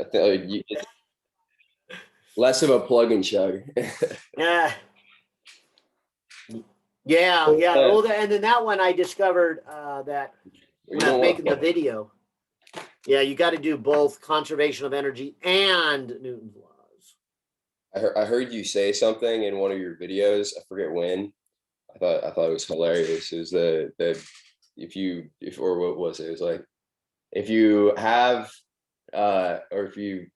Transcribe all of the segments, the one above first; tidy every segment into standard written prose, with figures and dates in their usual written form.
I think it's less of a plug and chug. Yeah. Yeah. Well, and then that one I discovered that when I was making the video. Yeah, you got to do both conservation of energy and Newton's laws. I heard you say something in one of your videos. I forget when. I thought it was hilarious. It was or what was it? It was like if you have or if you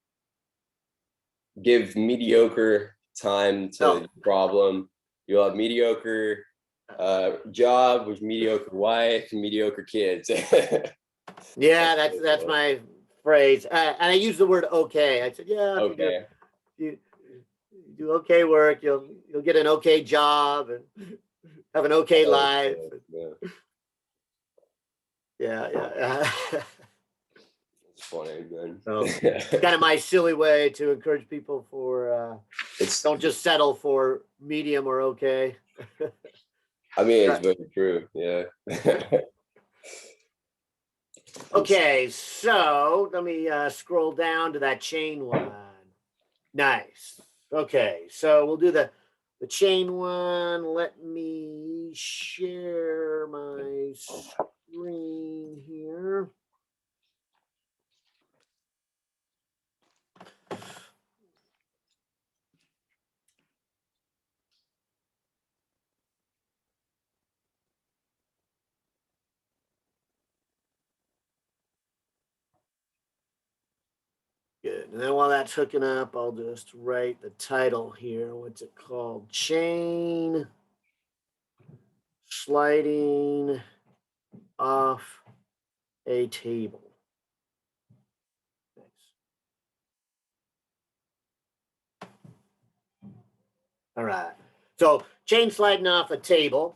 give mediocre time to the problem, you'll have mediocre job with mediocre wife and mediocre kids. Yeah, that's my phrase. And I use the word okay. I said, yeah, okay. You do okay work, you'll get an okay job and have an okay life. Yeah. It's funny, man. So, kind of my silly way to encourage people for don't just settle for medium or okay. I mean, it's very true. Yeah. Okay, so let me scroll down to that chain one. Nice. Okay, so we'll do the chain one. Let me share my screen here. Good. And then while that's hooking up, I'll just write the title here. What's it called? Chain sliding off a table. Nice. All right. So chain sliding off a table.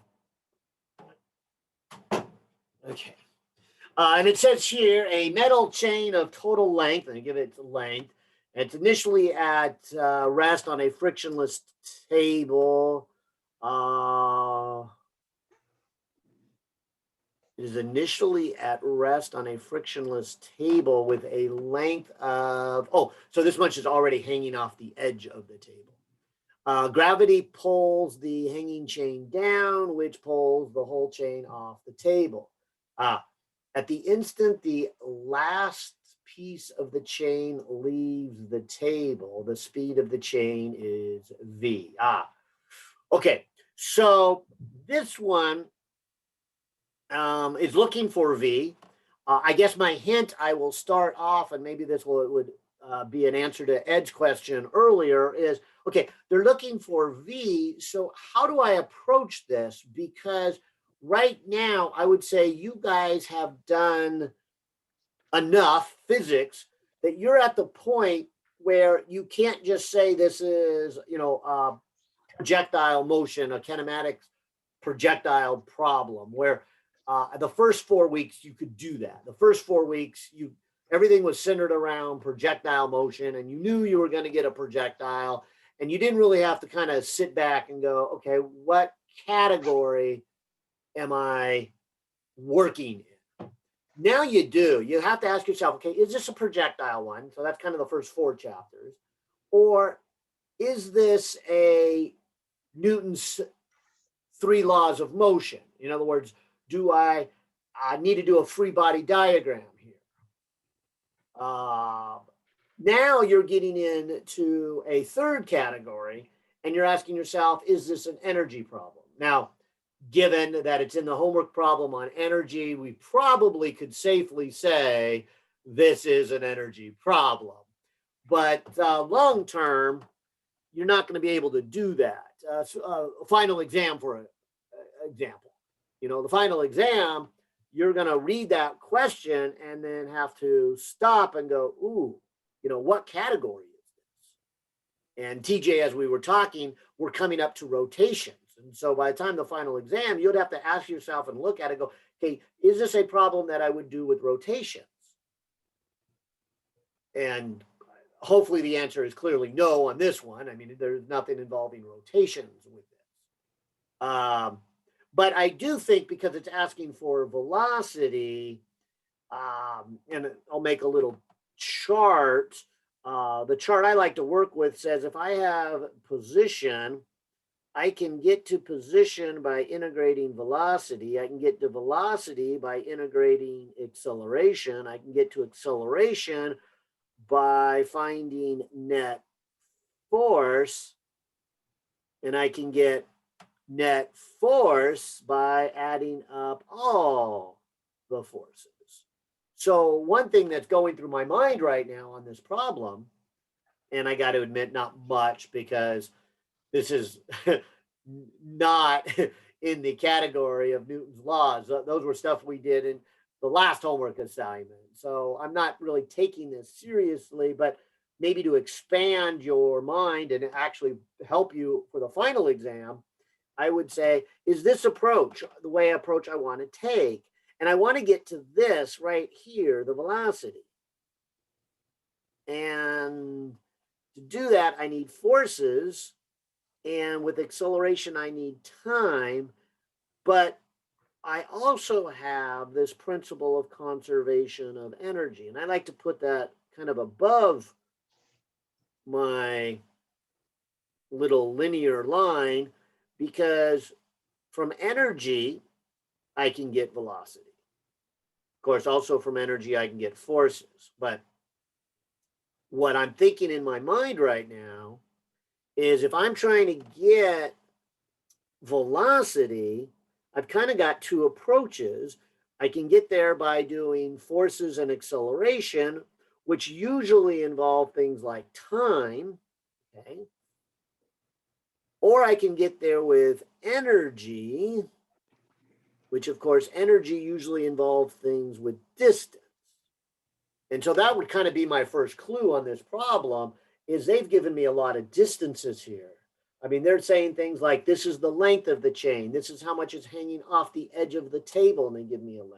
Okay. And it says here a metal chain of total length, and I give it length. It's initially at rest on a frictionless table. It is initially at rest on a frictionless table with a length of, so this much is already hanging off the edge of the table. Gravity pulls the hanging chain down, which pulls the whole chain off the table. At the instant the last piece of the chain leaves the table, the speed of the chain is v. Okay. So this one is looking for v. I guess my hint, I will start off, and maybe this would be an answer to Ed's question earlier, is, okay, they're looking for v, so how do I approach this? Because right now, I would say you guys have done enough physics that you're at the point where you can't just say this is, projectile motion, a kinematic projectile problem, where the first 4 weeks you could do that. The first 4 weeks, everything was centered around projectile motion, and you knew you were going to get a projectile, and you didn't really have to kind of sit back and go, okay, what category am I working in? Now you do. You have to ask yourself, okay, is this a projectile one? So that's kind of the first 4 chapters. Or is this a Newton's 3 laws of motion? In other words, do I need to do a free body diagram here? Now you're getting into a third category, and you're asking yourself, is this an energy problem? Now, given that it's in the homework problem on energy, we probably could safely say this is an energy problem. But long term, you're not going to be able to do that. Final exam, for example. The final exam, you're going to read that question and then have to stop and go, ooh, what category is this? And TJ, as we were talking, we're coming up to rotations. And so by the time the final exam, you'd have to ask yourself and look at it and go, okay, is this a problem that I would do with rotations? And hopefully the answer is clearly no on this one. I mean, there's nothing involving rotations with this. But I do think, because it's asking for velocity, and I'll make a little chart The chart I like to work with says if I have position, I can get to position by integrating velocity. I can get to velocity by integrating acceleration. I can get to acceleration by finding net force. And I can get net force by adding up all the forces. So one thing that's going through my mind right now on this problem, and I got to admit, not much because this is not in the category of Newton's laws. Those were stuff we did in the last homework assignment. So I'm not really taking this seriously, but maybe to expand your mind and actually help you for the final exam, I would say, is this approach the way approach I want to take? And I want to get to this right here, the velocity. And to do that, I need forces. And with acceleration, I need time. But I also have this principle of conservation of energy. And I like to put that kind of above my little linear line because from energy, I can get velocity. Of course, also from energy, I can get forces. But what I'm thinking in my mind right now is if I'm trying to get velocity, I've kind of got two approaches. I can get there by doing forces and acceleration, which usually involve things like time, okay? Or I can get there with energy, which of course energy usually involves things with distance. And so that would kind of be my first clue on this problem is they've given me a lot of distances here. I mean, they're saying things like this is the length of the chain. This is how much is hanging off the edge of the table, and they give me a length.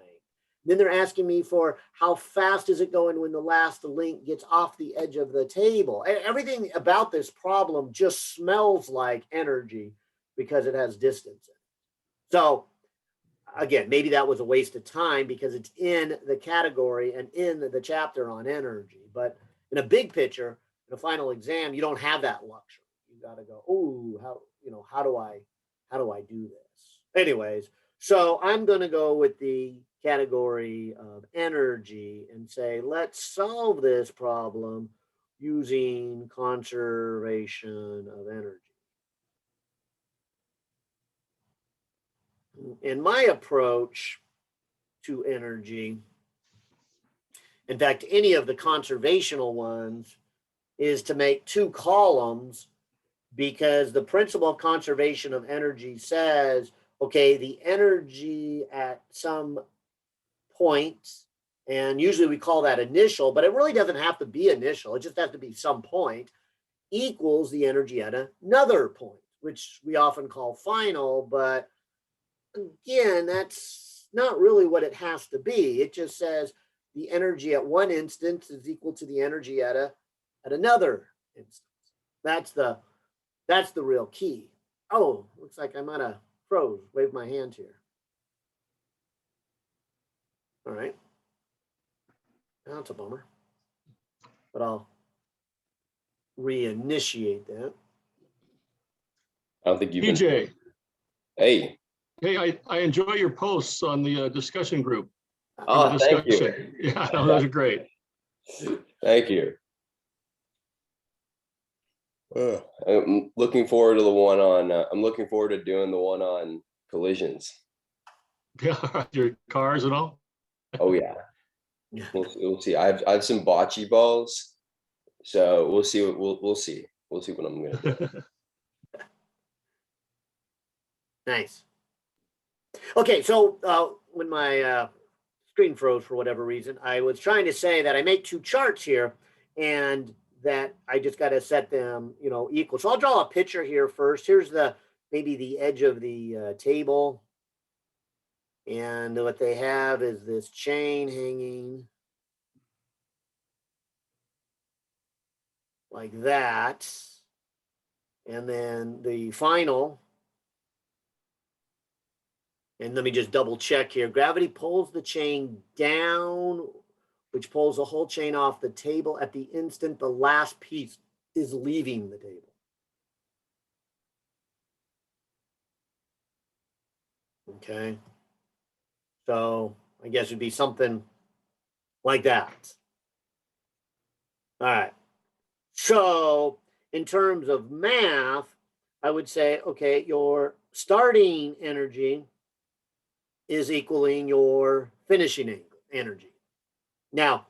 Then they're asking me for how fast is it going when the last link gets off the edge of the table. Everything about this problem just smells like energy because it has distance in it. So again, maybe that was a waste of time because it's in the category and in the chapter on energy. But in a big picture, in a final exam, you don't have that luxury. You got to go, oh, how do I do this? Anyways, so I'm going to go with the category of energy and say, let's solve this problem using conservation of energy. In my approach to energy, in fact, any of the conservational ones, is to make two columns because the principle of conservation of energy says, okay, the energy at some point, and usually we call that initial, but it really doesn't have to be initial, it just has to be some point, equals the energy at another point, which we often call final, but again, that's not really what it has to be. It just says the energy at one instance is equal to the energy at another instance. That's the real key. Oh, looks like I might have froze. Wave my hand here. All right. That's a bummer. But I'll reinitiate that. I don't think you've been. PJ, Hey. hey, I enjoy your posts on the discussion group. Oh, thank you. Yeah, no, those are great. Thank you. I'm looking forward to the one on. I'm looking forward to doing the one on collisions. Yeah, your cars and all. Oh yeah, we'll see. I have some bocce balls, so we'll see. We'll see. We'll see what I'm gonna do. Nice. Okay, so when my screen froze for whatever reason, I was trying to say that I make two charts here and that I just got to set them, equal. So I'll draw a picture here first. Here's maybe the edge of the table. And what they have is this chain hanging like that. And then the final. And let me just double check here. Gravity pulls the chain down which pulls the whole chain off the table at the instant the last piece is leaving the table. Okay. So I guess it'd be something like that. All right. So in terms of math, I would say, okay, your starting energy is equaling your finishing energy. Now,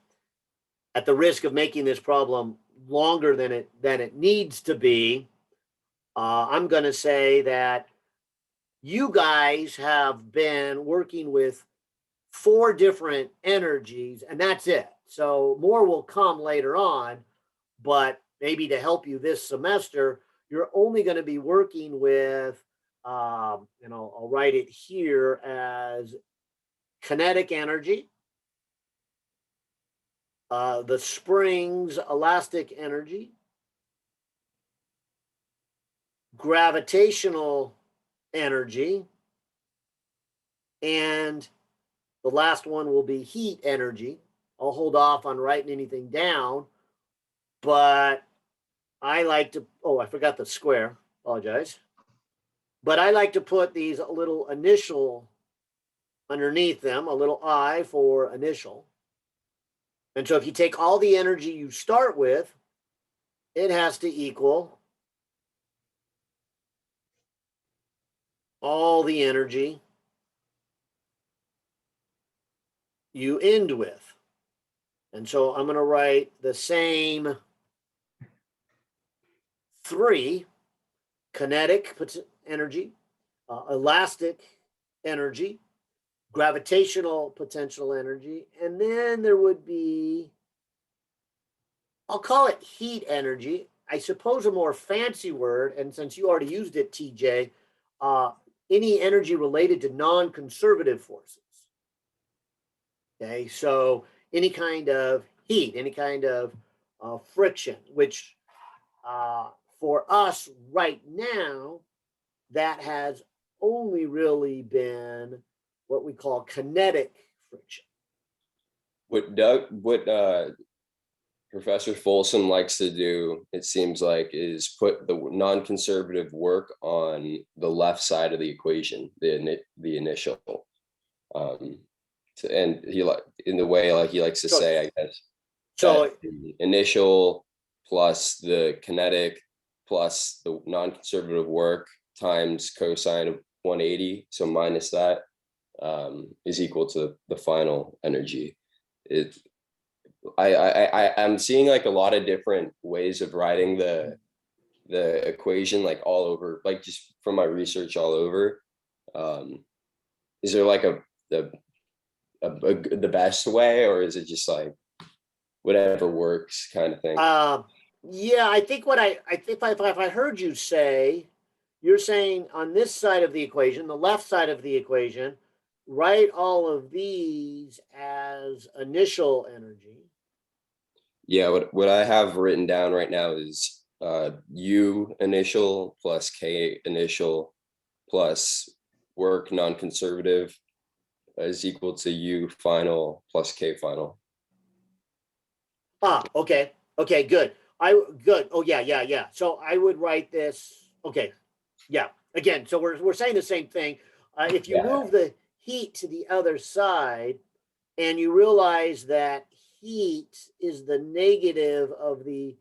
at the risk of making this problem longer than it needs to be, I'm going to say that you guys have been working with 4 different energies, and that's it. So more will come later on, but maybe to help you this semester, you're only going to be working with, and I'll write it here as kinetic energy, the springs elastic energy, gravitational energy, and the last one will be heat energy. I'll hold off on writing anything down, but I like to, oh, I forgot the square, apologize. But I like to put these a little initial underneath them, a little I for initial. And so if you take all the energy you start with, it has to equal all the energy you end with. And so I'm going to write the same 3: kinetic energy, elastic energy, gravitational potential energy, and then there would be, I'll call it heat energy. I suppose a more fancy word, and since you already used it, TJ, any energy related to non-conservative forces. Okay, so any kind of heat, any kind of friction, which for us right now, that has only really been what we call kinetic friction. What Professor Folsom likes to do, it seems like, is put the non-conservative work on the left side of the equation, the initial. And he like in the way like he likes to say, I guess, So the initial plus the kinetic plus the non-conservative work times cosine of 180, so minus that, is equal to the final energy. I'm seeing like a lot of different ways of writing the equation, like all over, like just from my research all over. Is there like the best way, or is it just like whatever works kind of thing? Yeah, I think what I think if I heard you say, you're saying on this side of the equation, the left side of the equation, write all of these as initial energy. Yeah, what I have written down right now is U initial plus K initial plus work non-conservative is equal to U final plus K final. Okay, good. Good. Oh yeah. So I would write this. Okay, yeah. Again, so we're saying the same thing. If you move the heat to the other side, and you realize that heat is the negative of the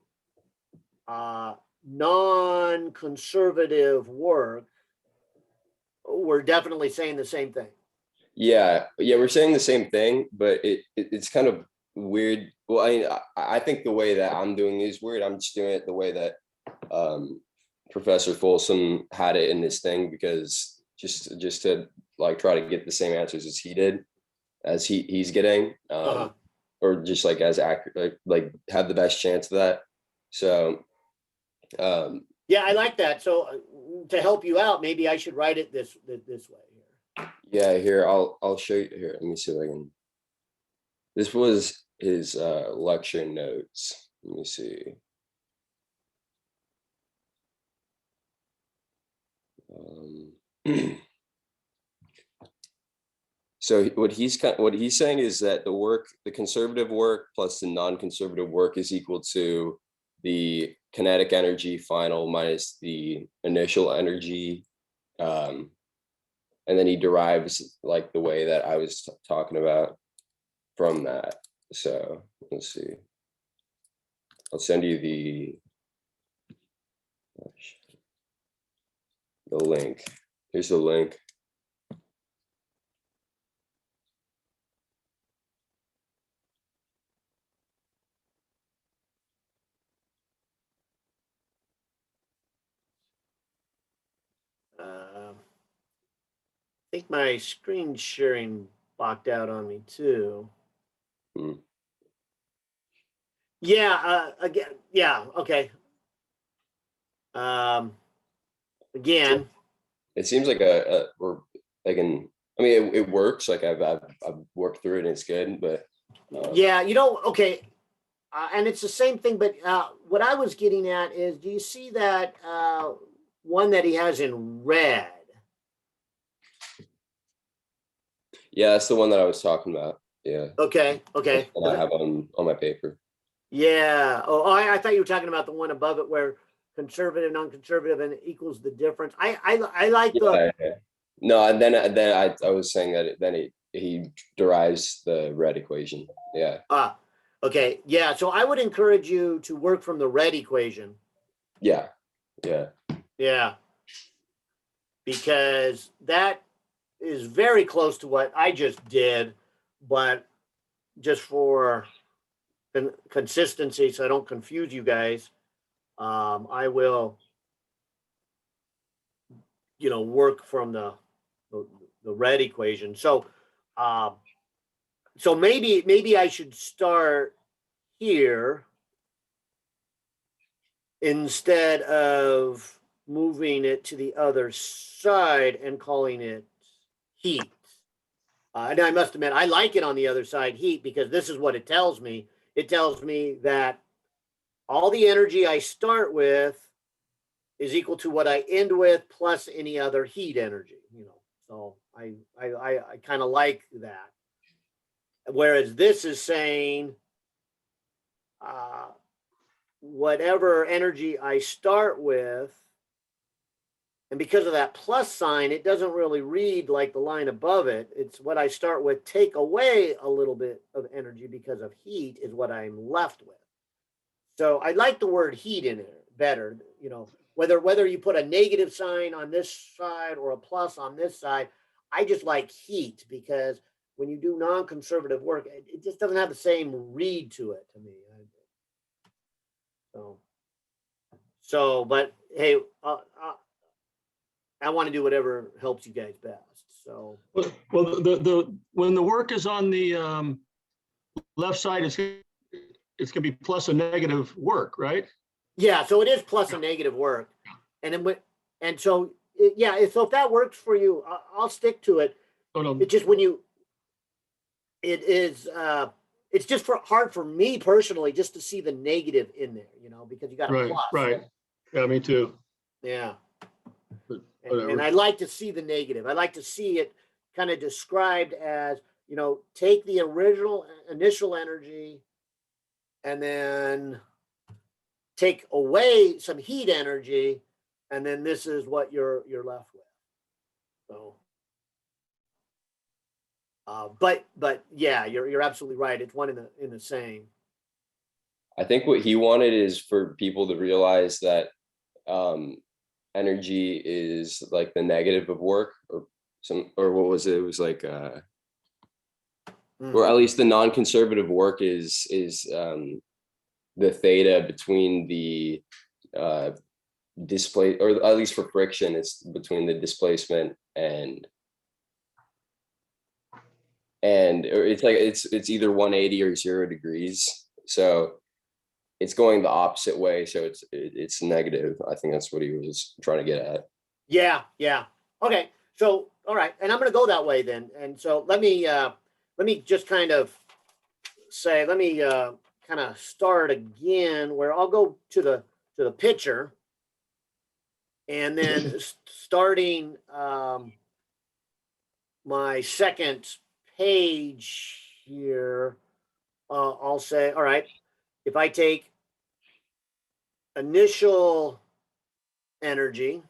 non-conservative work, we're definitely saying the same thing. Yeah, we're saying the same thing, but it's kind of weird. Well, I think the way that I'm doing is weird. I'm just doing it the way that Professor Folsom had it in this thing, because just to like try to get the same answers as he did, as he's getting, or just like as accurate, like have the best chance of that. So yeah, I like that. So to help you out, maybe I should write it this way here. Yeah, here I'll show you here. Let me see if I can. This was his lecture notes. Let me see. So what he's saying is that the conservative work plus the non-conservative work is equal to the kinetic energy final minus the initial energy. And then he derives like the way that I was talking about from that. So let's see. I'll send you the link. Here's the link. I think my screen sharing blocked out on me too. Hmm. Yeah, again, yeah, okay. Again, It seems like we're like I mean, it works. Like I've worked through it and it's good, but yeah, okay. And it's the same thing, but what I was getting at is, do you see that one that he has in red? yeah, that's the one that I was talking about. Yeah. Okay, okay. And I have on my paper. Yeah. Oh, I thought you were talking about the one above it where conservative, non-conservative, and it equals the difference. I like the. Yeah. No, and then I was saying that then he derives the red equation. Yeah. Okay. Yeah. So I would encourage you to work from the red equation. Yeah. Yeah. Yeah. Because that is very close to what I just did, but just for consistency, so I don't confuse you guys, I will, work from the red equation. So, so maybe I should start here instead of moving it to the other side and calling it heat. And I must admit, I like it on the other side, heat, because this is what it tells me. It tells me that all the energy I start with is equal to what I end with plus any other heat energy. So I kind of like that. Whereas this is saying whatever energy I start with, and because of that plus sign, it doesn't really read like the line above it. It's what I start with, take away a little bit of energy because of heat is what I'm left with. So I like the word heat in it better, whether you put a negative sign on this side or a plus on this side. I just like heat because when you do non-conservative work, it just doesn't have the same read to it to me. But hey, I want to do whatever helps you guys best. So, well, the when the work is on the left side, it's gonna be plus a negative work, right? yeah, so it is plus a negative work, and then so so if that works for you, I'll stick to it. Oh, no. It's just it's just hard for me personally just to see the negative in there, because you got a Right, plus. right. Yeah, me too. Yeah. Whatever. And I like to see the negative. I like to see it kind of described as, take the initial energy and then take away some heat energy, and then this is what you're left with. So, but yeah, you're absolutely right. It's one in the same. I think what he wanted is for people to realize that energy is like the negative of work or what was it? It was like or at least the non-conservative work is the theta between the display, or at least for friction, it's between the displacement and or it's like it's either 180 or 0 degrees. So it's going the opposite way. So it's negative. I think that's what he was trying to get at. Yeah. Okay. So all right, and I'm going to go that way then. And so let me just kind of say, let me kind of start again where I'll go to the picture, and then starting my second page here, I'll say, all right, if I take initial energy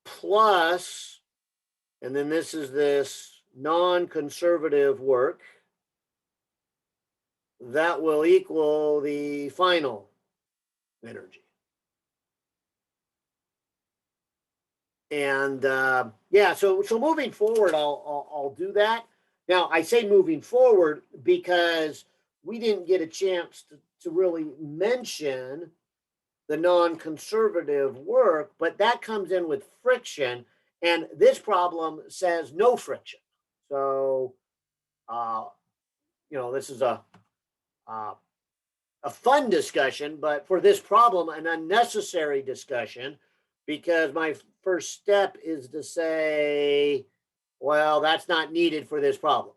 plus, and then this is this non-conservative work, that will equal the final energy. And yeah, so moving forward, I'll do that. Now I say moving forward because we didn't get a chance to really mention the non-conservative work, but that comes in with friction, and this problem says no friction. So this is uh, a fun discussion, but for this problem, an unnecessary discussion, because my first step is to say, well, that's not needed for this problem.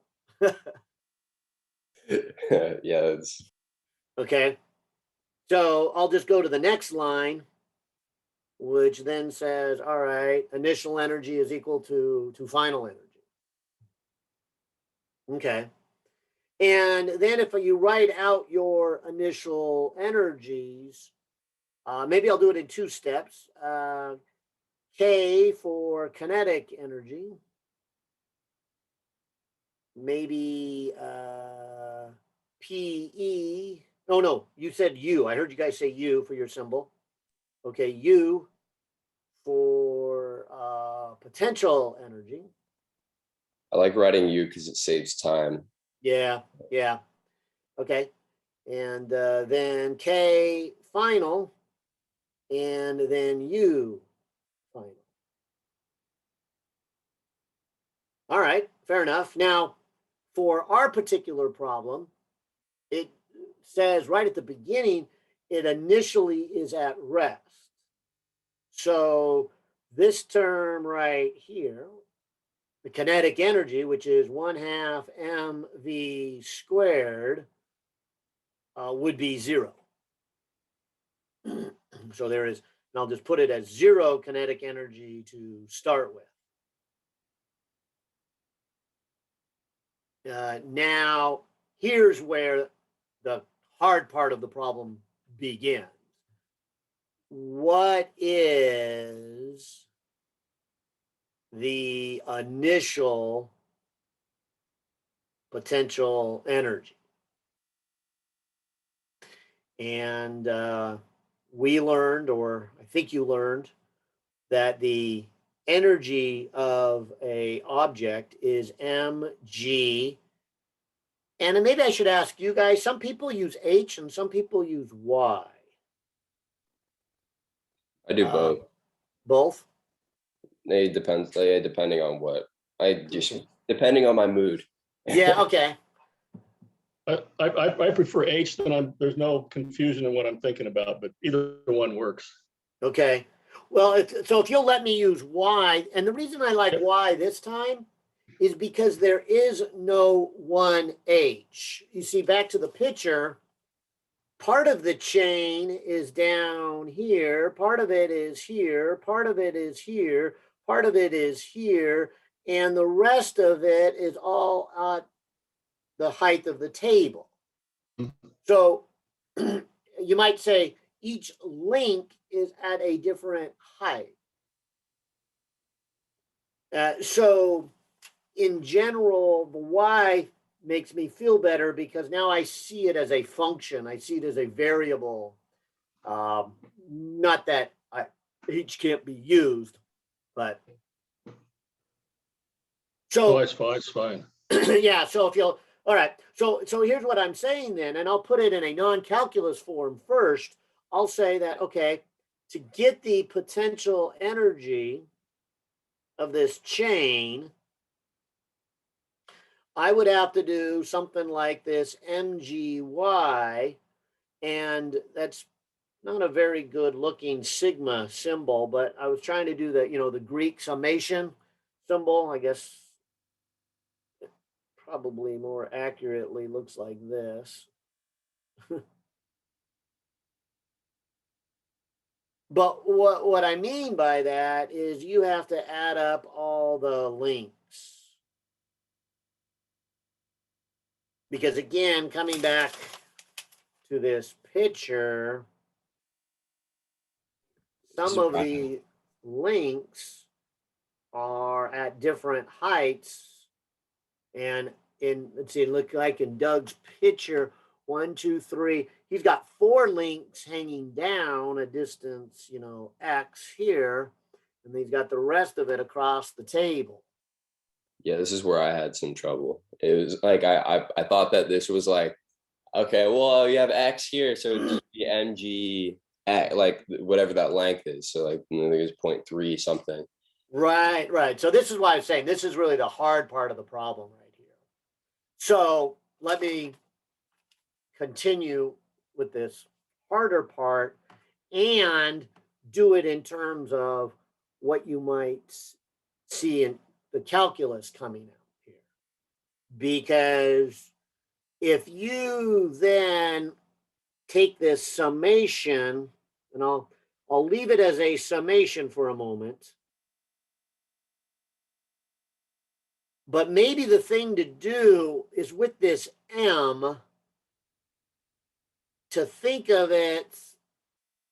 Yeah, it's Okay. So I'll just go to the next line, which then says, all right, initial energy is equal to final energy. Okay. And then if you write out your initial energies, maybe I'll do it in two steps. K for kinetic energy, maybe PE. Oh, no, you said U. I heard you guys say U for your symbol. Okay, U for potential energy. I like writing U because it saves time. Yeah, yeah. Okay. And then K final, and then U final. All right, fair enough. Now, for our particular problem, it says right at the beginning, it initially is at rest. So this term right here, the kinetic energy, which is 1/2 mv squared, would be 0. So there is, and I'll just put it as 0 kinetic energy to start with. Now, here's where the hard part of the problem begins. What is the initial potential energy? And we learned, or I think you learned, that the energy of a object is mg. And maybe I should ask you guys, some people use h and some people use y. I do both. Both? It depends. Yeah, depending on what I just depending on my mood. Yeah, okay. I prefer H, then there's no confusion in what I'm thinking about, but either one works. Okay. Well, so if you'll let me use y, and the reason I like Yep. y this time is because there is no one h. You see, back to the picture, part of the chain is down here, part of it is here, part of it is here, part of it is here, and the rest of it is all at the height of the table. So you might say each link is at a different height. So in general, the y makes me feel better because now I see it as a function. I see it as a variable. Not that each can't be used, but so it's fine. It's fine. yeah. So if you'll, all right. So here's what I'm saying then, and I'll put it in a non-calculus form first. I'll say that, okay, to get the potential energy of this chain, I would have to do something like this mgy, and that's not a very good looking sigma symbol, but I was trying to do the Greek summation symbol. I guess it probably more accurately looks like this. But what I mean by that is you have to add up all the links. Because again, coming back to this picture, some of the links are at different heights. And let's see, look like in Doug's picture, 1, 2, 3, he's got 4 links hanging down a distance, X here, and he's got the rest of it across the table. Yeah, this is where I had some trouble. It was like I thought that this was like, okay, well, you have X here, so it'd just be MG, like whatever that length is. So like, I think it's 0.3 something. Right. So this is why I'm saying this is really the hard part of the problem right here. So let me continue with this harder part and do it in terms of what you might see in the calculus coming out here. Because if you then take this summation, and I'll leave it as a summation for a moment, but maybe the thing to do is with this M to think of it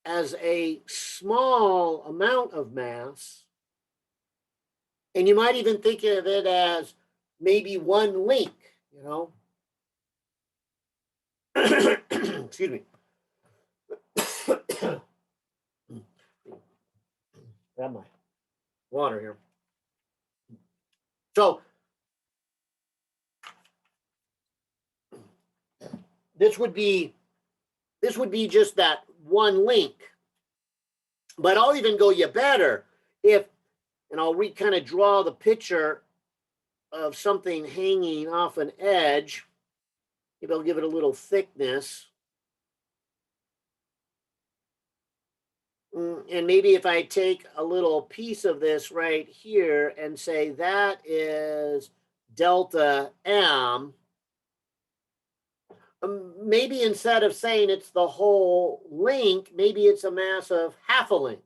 as a small amount of mass. And you might even think of it as maybe one link, Excuse me. Grab my water here. So this would be just that one link. But I'll even go you better and I'll kind of draw the picture of something hanging off an edge. Maybe I'll give it a little thickness. And maybe if I take a little piece of this right here and say that is delta M, maybe instead of saying it's the whole link, maybe it's a mass of half a link.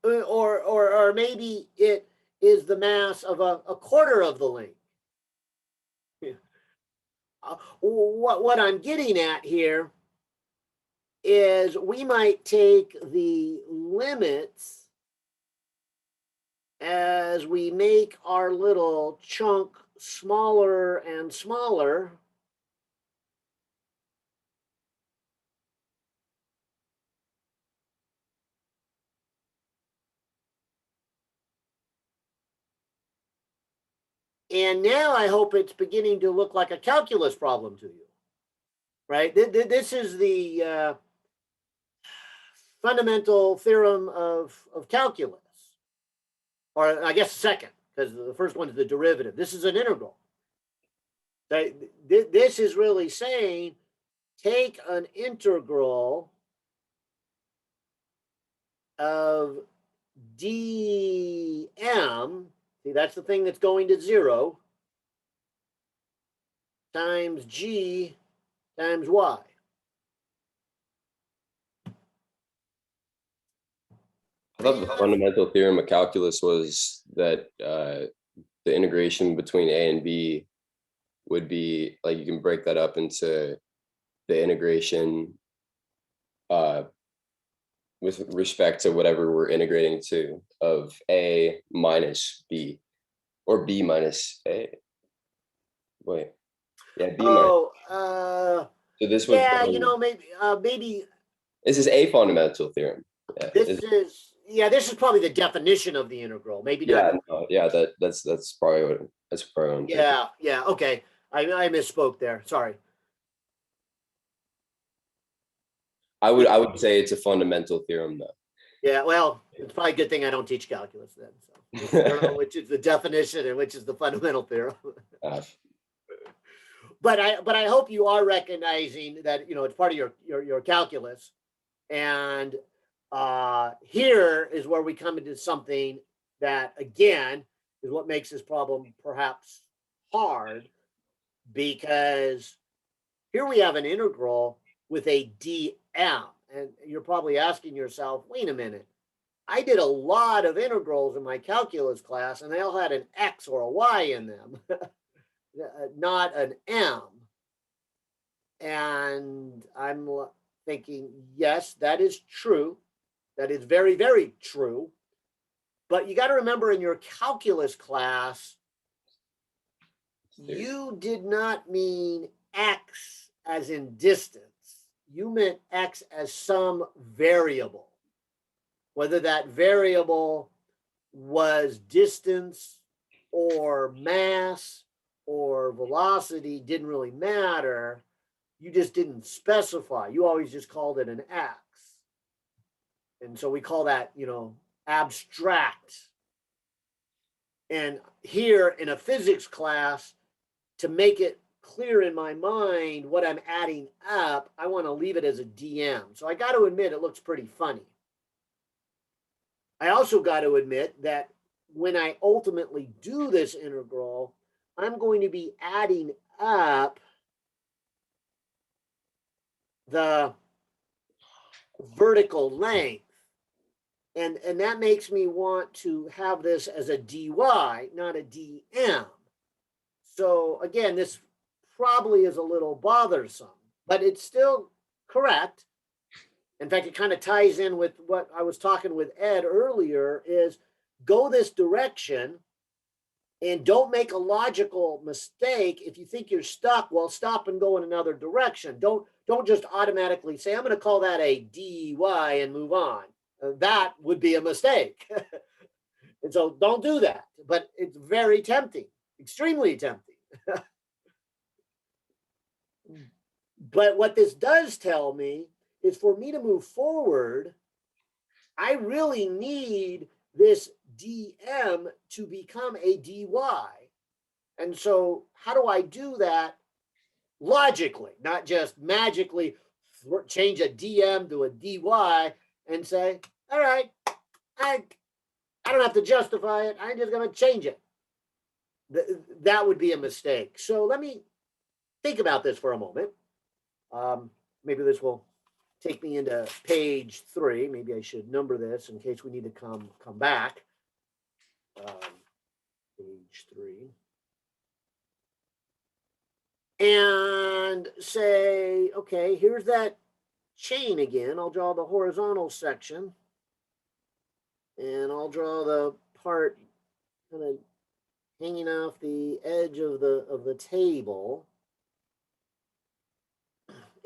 Or maybe it is the mass of a quarter of the link. What I'm getting at here is we might take the limits as we make our little chunk smaller and smaller. And now I hope it's beginning to look like a calculus problem to you, right? This is the fundamental theorem of calculus, or I guess second, because the first one is the derivative. This is an integral. This is really saying take an integral of dm, see, that's the thing that's going to 0, times g times y. I thought the fundamental theorem of calculus was that the integration between A and B would be like, you can break that up into the integration with respect to whatever we're integrating to of A minus B or B minus A. Wait, yeah, B minus. So this would, yeah, maybe this is a fundamental theorem. Yeah, this is probably the definition of the integral. Maybe yeah, not. no, yeah, that's probably what I'm thinking. Yeah, okay. I misspoke there. Sorry. I would say it's a fundamental theorem though. Yeah, well, it's probably a good thing I don't teach calculus then. So I don't know which is the definition and which is the fundamental theorem. But I hope you are recognizing that it's part of your calculus. And here is where we come into something that, again, is what makes this problem perhaps hard, because here we have an integral with a dm, and you're probably asking yourself, wait a minute, I did a lot of integrals in my calculus class and they all had an x or a y in them. not an M. And I'm thinking, yes, that is true. That is very, very true. But you got to remember, in your calculus class, you did not mean X as in distance. You meant X as some variable. Whether that variable was distance or mass or velocity didn't really matter. You just didn't specify. You always just called it an X. And so we call that, abstract. And here in a physics class, to make it clear in my mind what I'm adding up, I want to leave it as a dm. So I got to admit, it looks pretty funny. I also got to admit that when I ultimately do this integral, I'm going to be adding up the vertical length. And that makes me want to have this as a dy, not a dm. So again, this probably is a little bothersome, but it's still correct. In fact, it kind of ties in with what I was talking with Ed earlier, is go this direction and don't make a logical mistake. If you think you're stuck, well, stop and go in another direction. Don't just automatically say, I'm going to call that a dy and move on. That would be a mistake. And so don't do that. But it's very tempting, extremely tempting. But what this does tell me is, for me to move forward, I really need this dm to become a dy. And so how do I do that logically, not just magically change a dm to a dy and say, all right, I don't have to justify it. I'm just going to change it. That would be a mistake. So let me think about this for a moment. Maybe this will take me into page 3. Maybe I should number this in case we need to come back. Page 3. And say, okay, here's that chain again. I'll draw the horizontal section. And I'll draw the part kind of hanging off the edge of the table.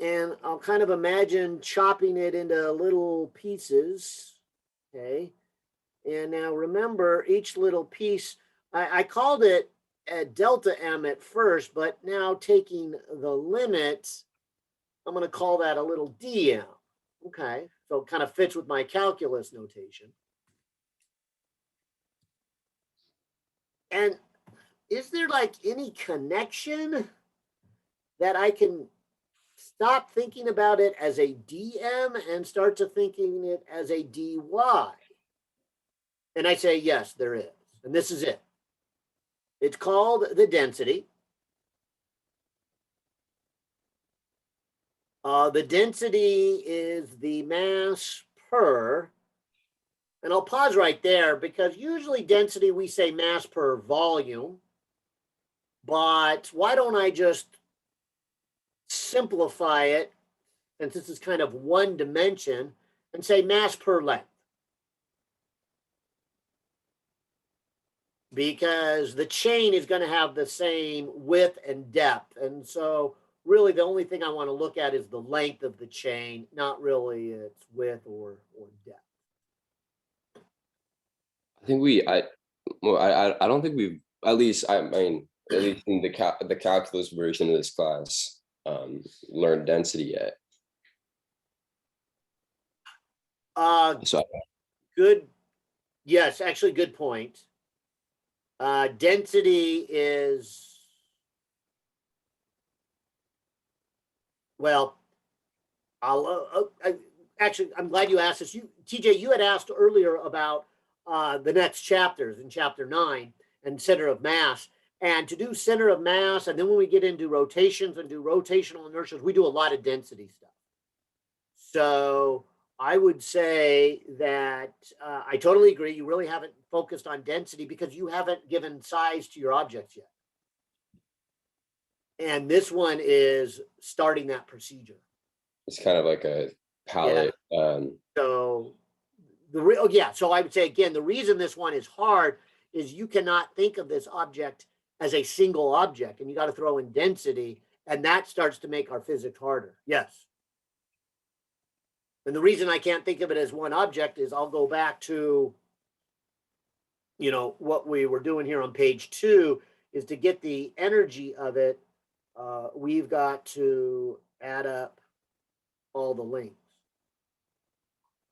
And I'll kind of imagine chopping it into little pieces, okay? And now remember, each little piece, I called it a delta m at first, but now taking the limit, I'm going to call that a little dm, okay? So it kind of fits with my calculus notation. And is there like any connection that I can stop thinking about it as a dm and start to thinking it as a dy? And I say, yes, there is. And this is it. It's called the density. The density is the mass per, and I'll pause right there because usually density, we say mass per volume. But why don't I just simplify it, since this is kind of one dimension, and say mass per length? Because the chain is going to have the same width and depth. And so really the only thing I want to look at is the length of the chain, not really its width or depth. I think I don't think we've, at least at least in the calculus version of this class, learned density yet. Good. Yes, actually, good point. Density is, well, actually, I'm glad you asked this. TJ, you had asked earlier about the next chapters, in chapter 9 and center of mass. And to do center of mass, and then when we get into rotations and do rotational inertias, we do a lot of density stuff. So I would say that I totally agree. You really haven't focused on density because you haven't given size to your objects yet. And this one is starting that procedure. It's kind of like a palette. So so I would say again, the reason this one is hard is you cannot think of this object as a single object, and you got to throw in density, and that starts to make our physics harder. Yes. And the reason I can't think of it as one object is I'll go back to, what we were doing here on page 2 is to get the energy of it. We've got to add up all the lengths.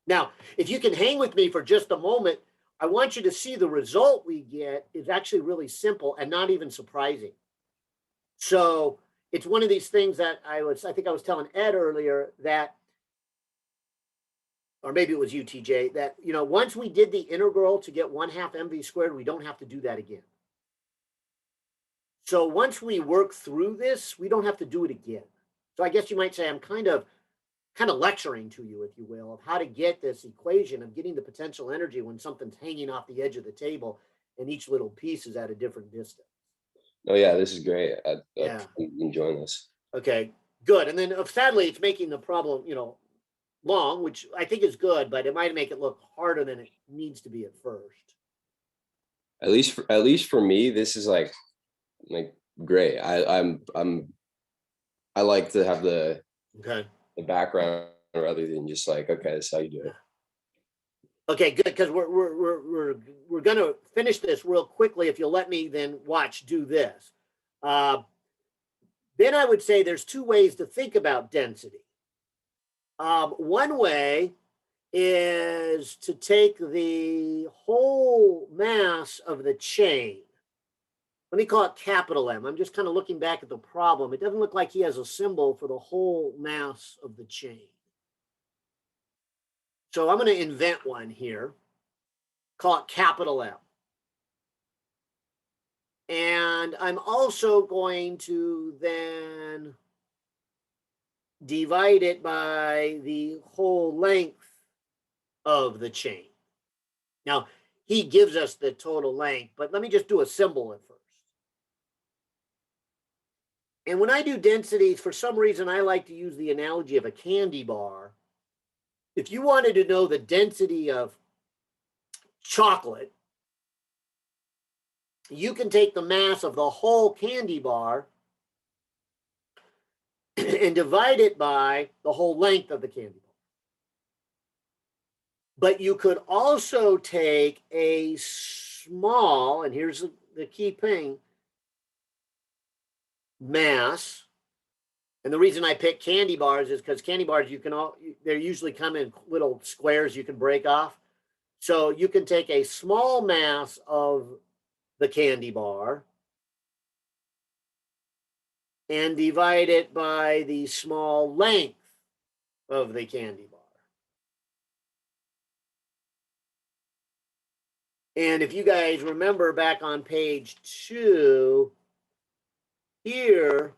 Now, if you can hang with me for just a moment, I want you to see the result we get is actually really simple and not even surprising. So it's one of these things that I think I was telling Ed earlier that, or maybe it was you, TJ, that, once we did the integral to get 1/2 mv squared, we don't have to do that again. So once we work through this, we don't have to do it again. So I guess you might say I'm kind of lecturing to you, if you will, of how to get this equation of getting the potential energy when something's hanging off the edge of the table and each little piece is at a different distance. Oh yeah, this is great. I'm Yeah. enjoying this. Okay, good. And then sadly, it's making the problem, long, which I think is good, but it might make it look harder than it needs to be at first. At least for me, this is like great. I like to have the background rather than just like, okay, that's how you do it. Okay, good, because we're gonna finish this real quickly. If you'll let me then do this. Then I would say there's 2 ways to think about density. One way is to take the whole mass of the chain. Let me call it capital M. I'm just kind of looking back at the problem. It doesn't look like he has a symbol for the whole mass of the chain. So I'm going to invent one here. Call it capital M. And I'm also going to then divide it by the whole length of the chain. Now, he gives us the total length, but let me just do a symbol at first. And when I do densities, for some reason, I like to use the analogy of a candy bar. If you wanted to know the density of chocolate, you can take the mass of the whole candy bar and divide it by the whole length of the candy bar. But you could also take a small, and here's the key thing, mass. And the reason I pick candy bars is because candy bars, they usually come in little squares you can break off. So you can take a small mass of the candy bar and divide it by the small length of the candy bar. And if you guys remember back on page 2, here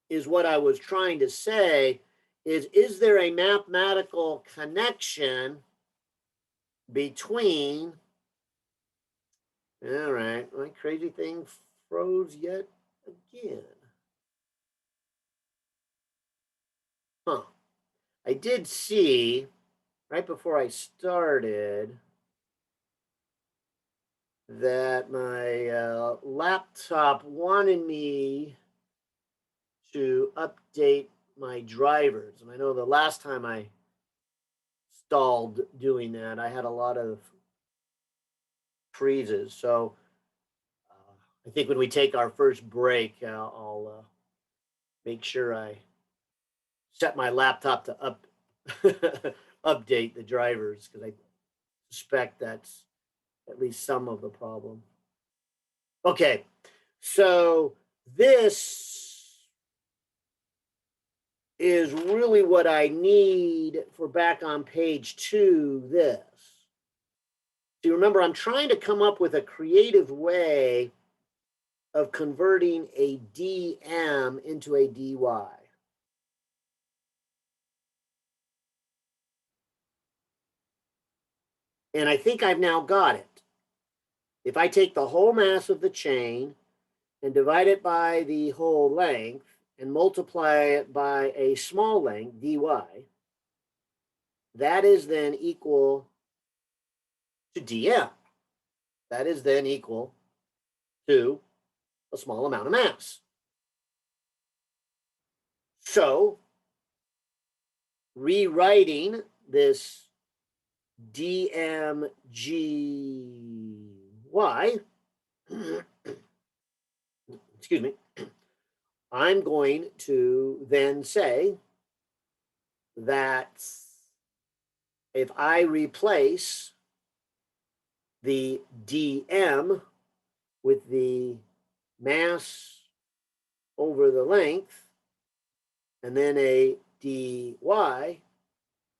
is what I was trying to say is there a mathematical connection between, all right, my crazy thing froze yet again. I did see right before I started that my laptop wanted me to update my drivers. And I know the last time I stalled doing that, I had a lot of freezes. So I think when we take our first break, I'll make sure I set my laptop to update the drivers, because I suspect that's at least some of the problem. Okay, so this is really what I need for back on page 2, this. So remember, I'm trying to come up with a creative way of converting a dm into a dy. And I think I've now got it. If I take the whole mass of the chain and divide it by the whole length and multiply it by a small length, dy, that is then equal to dm. That is then equal to a small amount of mass. So, rewriting this dmgy, excuse me, I'm going to then say that if I replace the dm with the mass over the length, and then a dy,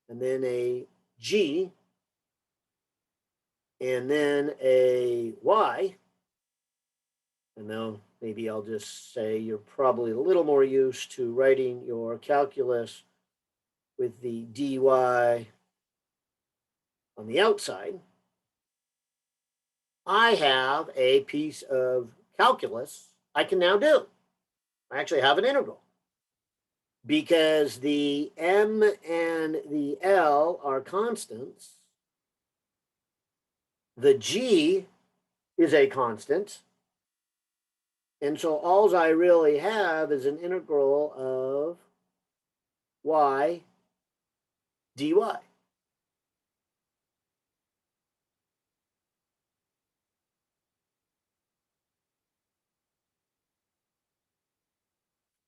and then a g, and then a y, and now maybe I'll just say you're probably a little more used to writing your calculus with the dy on the outside. I have a piece of calculus I can now do. I actually have an integral because the m and the l are constants. The g is a constant. And so all I really have is an integral of y dy.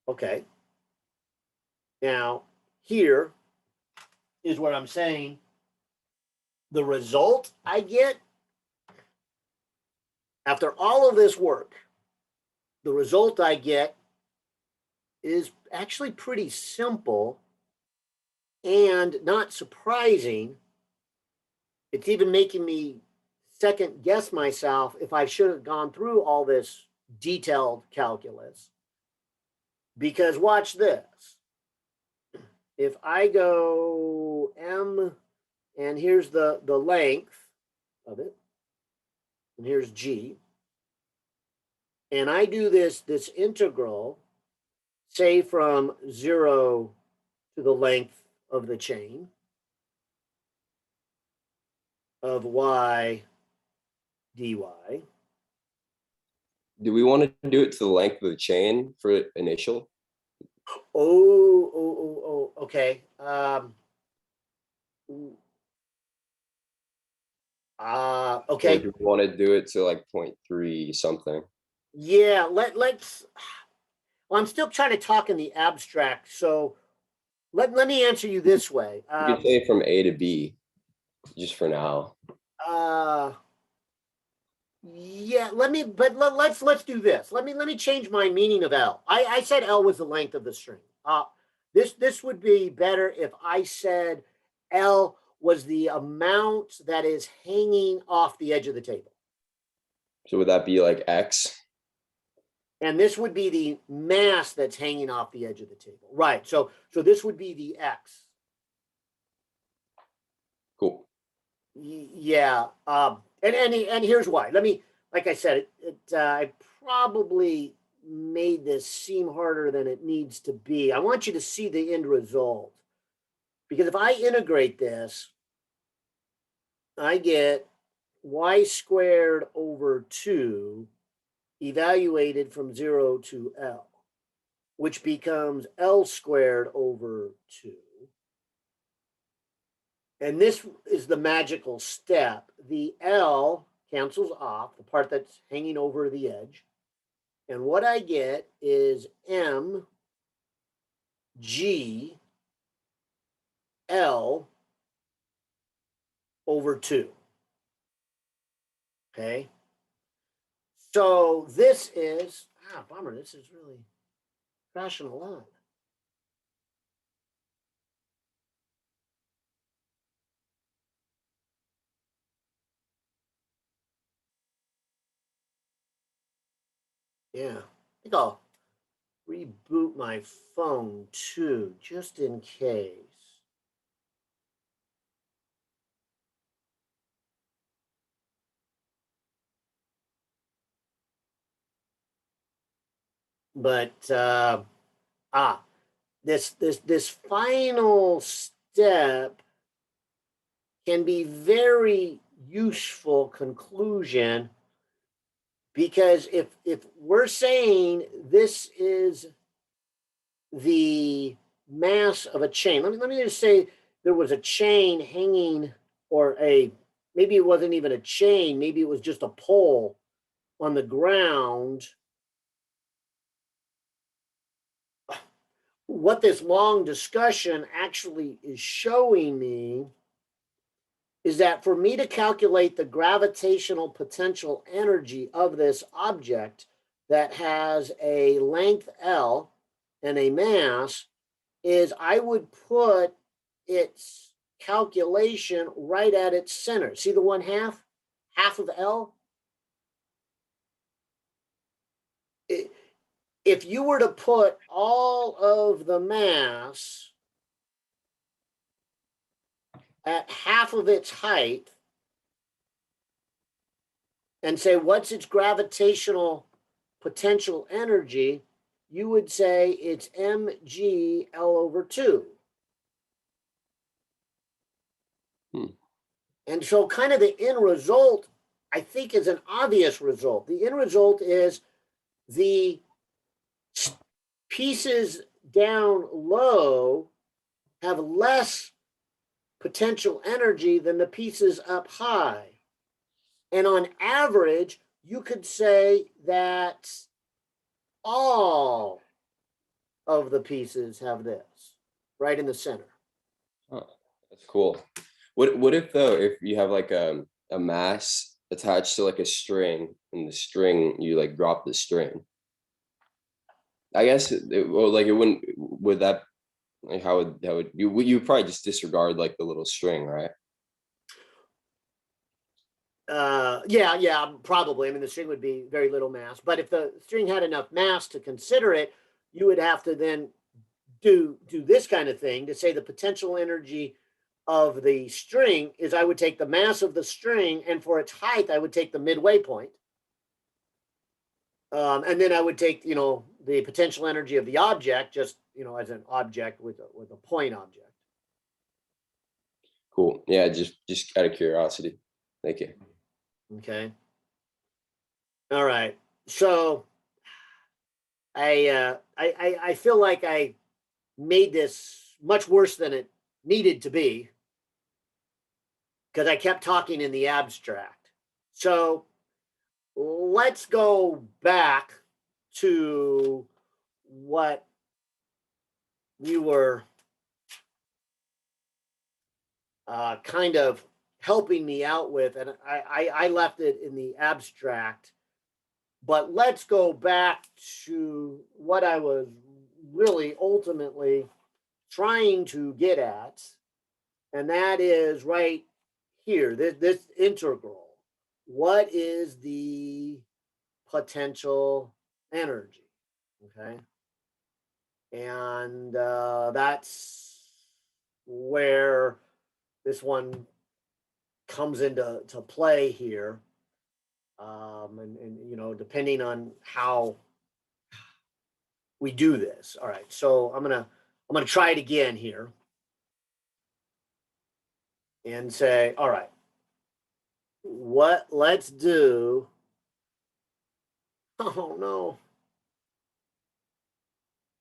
Okay. Now, here is what I'm saying. The result I get after all of this work, the result I get is actually pretty simple and not surprising. It's even making me second guess myself if I should have gone through all this detailed calculus. Because watch this. If I go m, and here's the length of it, and here's g, and I do this integral, say from 0 to the length of the chain of y dy. Do we want to do it to the length of the chain for initial? Okay. Or Okay. do we want to do it to like 0.3 something? Yeah, let's. Well, I'm still trying to talk in the abstract, so let me answer you this way. You could say from A to B, just for now. Yeah, let's do this. Let me change my meaning of L. I said L was the length of the string. This would be better if I said L was the amount that is hanging off the edge of the table. So would that be like X? And this would be the mass that's hanging off the edge of the table. Right. So this would be the X. Cool. Yeah. And here's why. Let me, like I said, I probably made this seem harder than it needs to be. I want you to see the end result. Because if I integrate this, I get y squared over 2 evaluated from 0 to L, which becomes L squared over 2. And this is the magical step. The L cancels off, the part that's hanging over the edge. And what I get is M G L over 2. Okay. So this is, bummer, this is really crashing a lot. Yeah, I think I'll reboot my phone too, just in case. But this final step can be very useful conclusion, because if we're saying this is the mass of a chain, let me just say there was a chain hanging, or maybe it wasn't even a chain, maybe it was just a pole on the ground. What this long discussion actually is showing me is that for me to calculate the gravitational potential energy of this object that has a length L and a mass, is I would put its calculation right at its center. See the 1/2? Half of L? If you were to put all of the mass at half of its height and say, what's its gravitational potential energy, you would say it's mg L over 2. And so kind of the end result, I think, is an obvious result. The end result is the pieces down low have less potential energy than the pieces up high. And on average, you could say that all of the pieces have this right in the center. Oh, that's cool. What if though, if you have like a mass attached to like a string, and the string, you like drop the string? I guess like it wouldn't, would that, like how would you probably just disregard like the little string, right? Yeah, probably. I mean, the string would be very little mass, but if the string had enough mass to consider it, you would have to then do this kind of thing to say the potential energy of the string is, I would take the mass of the string, and for its height, I would take the midway point. And then I would take, the potential energy of the object, just, as an object with a point object. Cool. Yeah, just out of curiosity. Thank you. Okay. All right. So I feel like I made this much worse than it needed to be, because I kept talking in the abstract. So let's go back to what you were kind of helping me out with, and I left it in the abstract, but let's go back to what I was really ultimately trying to get at, and that is right here, this integral. What is the potential energy? Okay. And that's where this one comes into play here. And depending on how we do this. All right. So I'm gonna try it again here and say, all right, let's do. Oh no.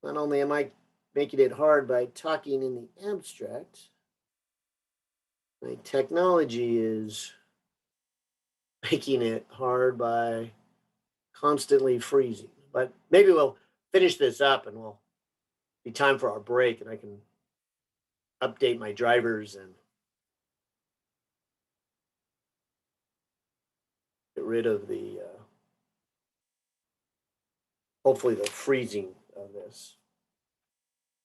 Not only am I making it hard by talking in the abstract, my technology is making it hard by constantly freezing. But maybe we'll finish this up and we'll be time for our break, and I can update my drivers and get rid of the hopefully the freezing of this.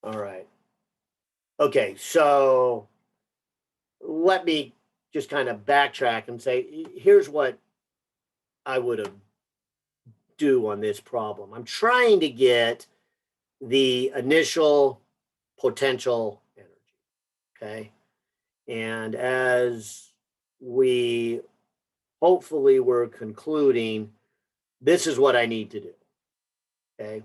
All right. Okay, so let me just kind of backtrack and say, here's what I would have do on this problem. I'm trying to get the initial potential energy. Okay. And as we hopefully were concluding, this is what I need to do. Okay.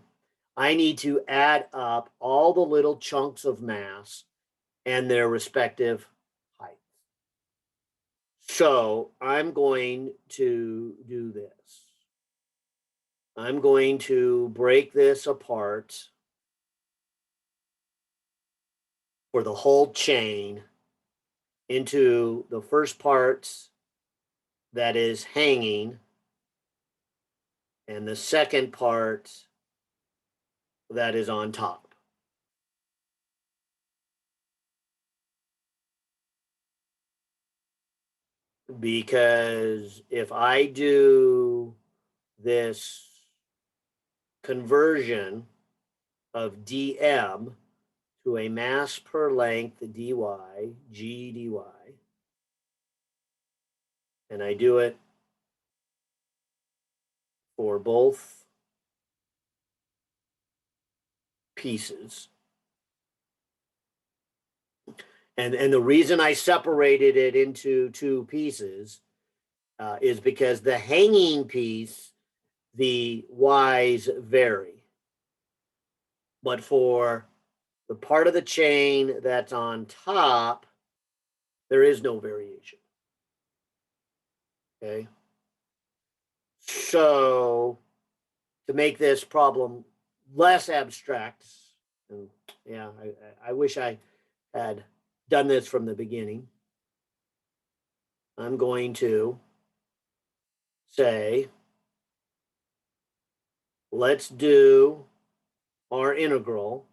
I need to add up all the little chunks of mass and their respective heights. So I'm going to do this. I'm going to break this apart for the whole chain into the first part that is hanging and the second part that is on top. Because if I do this conversion of dm to a mass per length dy, g dy, and I do it for both pieces. And the reason I separated it into two pieces is because the hanging piece, the y's vary. But for the part of the chain that's on top, there is no variation. Okay. So to make this problem less abstract, and yeah, I wish I had done this from the beginning. I'm going to say, let's do our integral,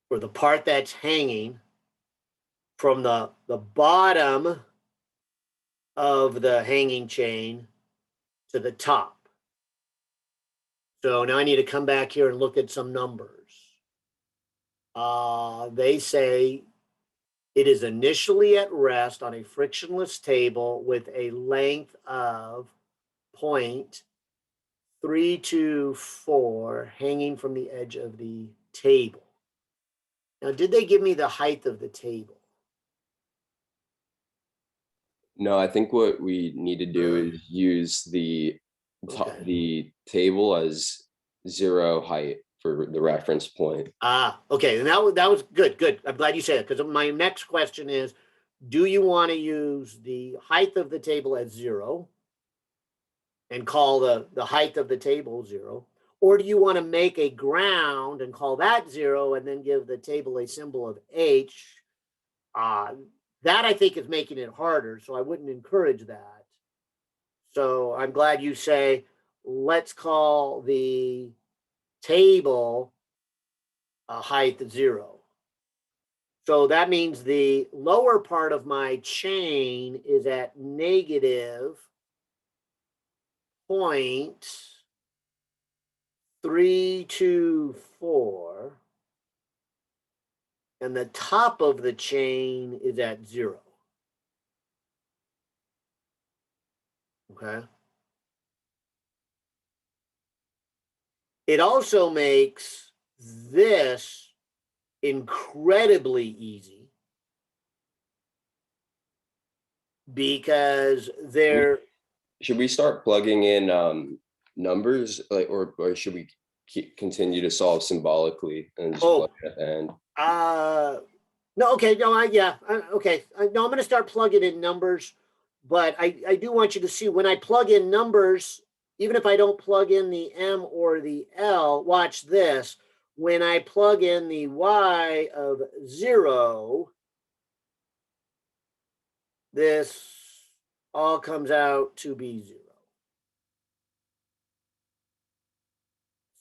for the part that's hanging from the bottom of the hanging chain to the top. So now I need to come back here and look at some numbers. They say it is initially at rest on a frictionless table with a length of 0.324 hanging from the edge of the table. Now, did they give me the height of the table? No, I think what we need to do is use the table as 0 height for the reference point. Okay. And that was good. Good. I'm glad you said it, because my next question is, do you want to use the height of the table as 0 and call the height of the table 0? Or do you want to make a ground and call that 0 and then give the table a symbol of h? That I think is making it harder, so I wouldn't encourage that. So I'm glad you say, let's call the table height 0. So that means the lower part of my chain is at negative 0.324, and the top of the chain is at 0. Okay. It also makes this incredibly easy because there. Should we start plugging in numbers, like, or should we continue to solve symbolically and just plug it at the end? No, okay, no, okay. No, I'm going to start plugging in numbers, but I do want you to see when I plug in numbers, even if I don't plug in the M or the L, watch this. When I plug in the Y of 0, this all comes out to be 0.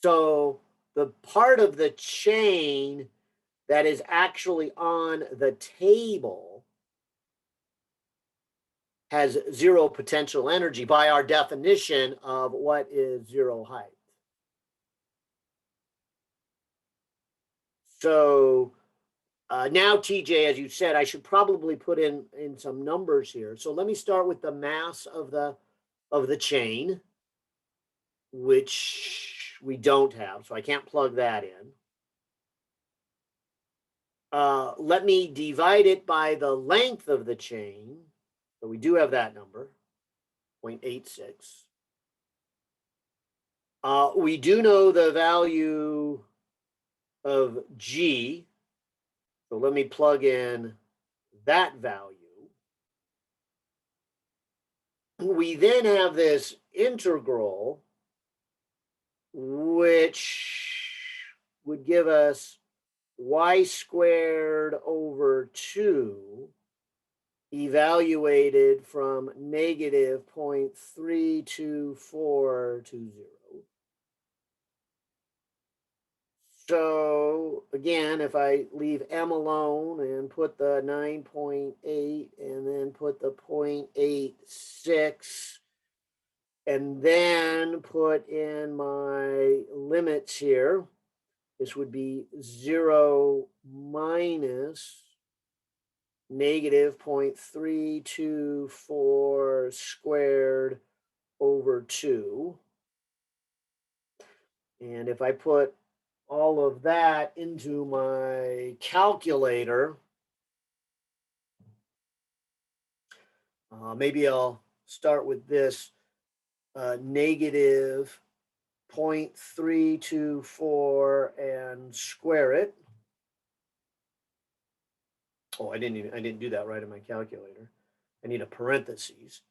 So the part of the chain that is actually on the table has 0 potential energy by our definition of what is 0 height. So now, TJ, as you said, I should probably put in some numbers here. So let me start with the mass of the chain, which we don't have, so I can't plug that in. Let me divide it by the length of the chain. So we do have that number, 0.86. We do know the value of G. So let me plug in that value. We then have this integral, which would give us y squared over 2 evaluated from negative 0.32420. So again, if I leave m alone and put the 9.8 and then put the 0.86 and then put in my limits here, this would be 0 minus negative 0.324 squared over 2. And if I put all of that into my calculator, maybe I'll start with this negative 0.324 and square it. Oh, I didn't do that right in my calculator. I need a parentheses.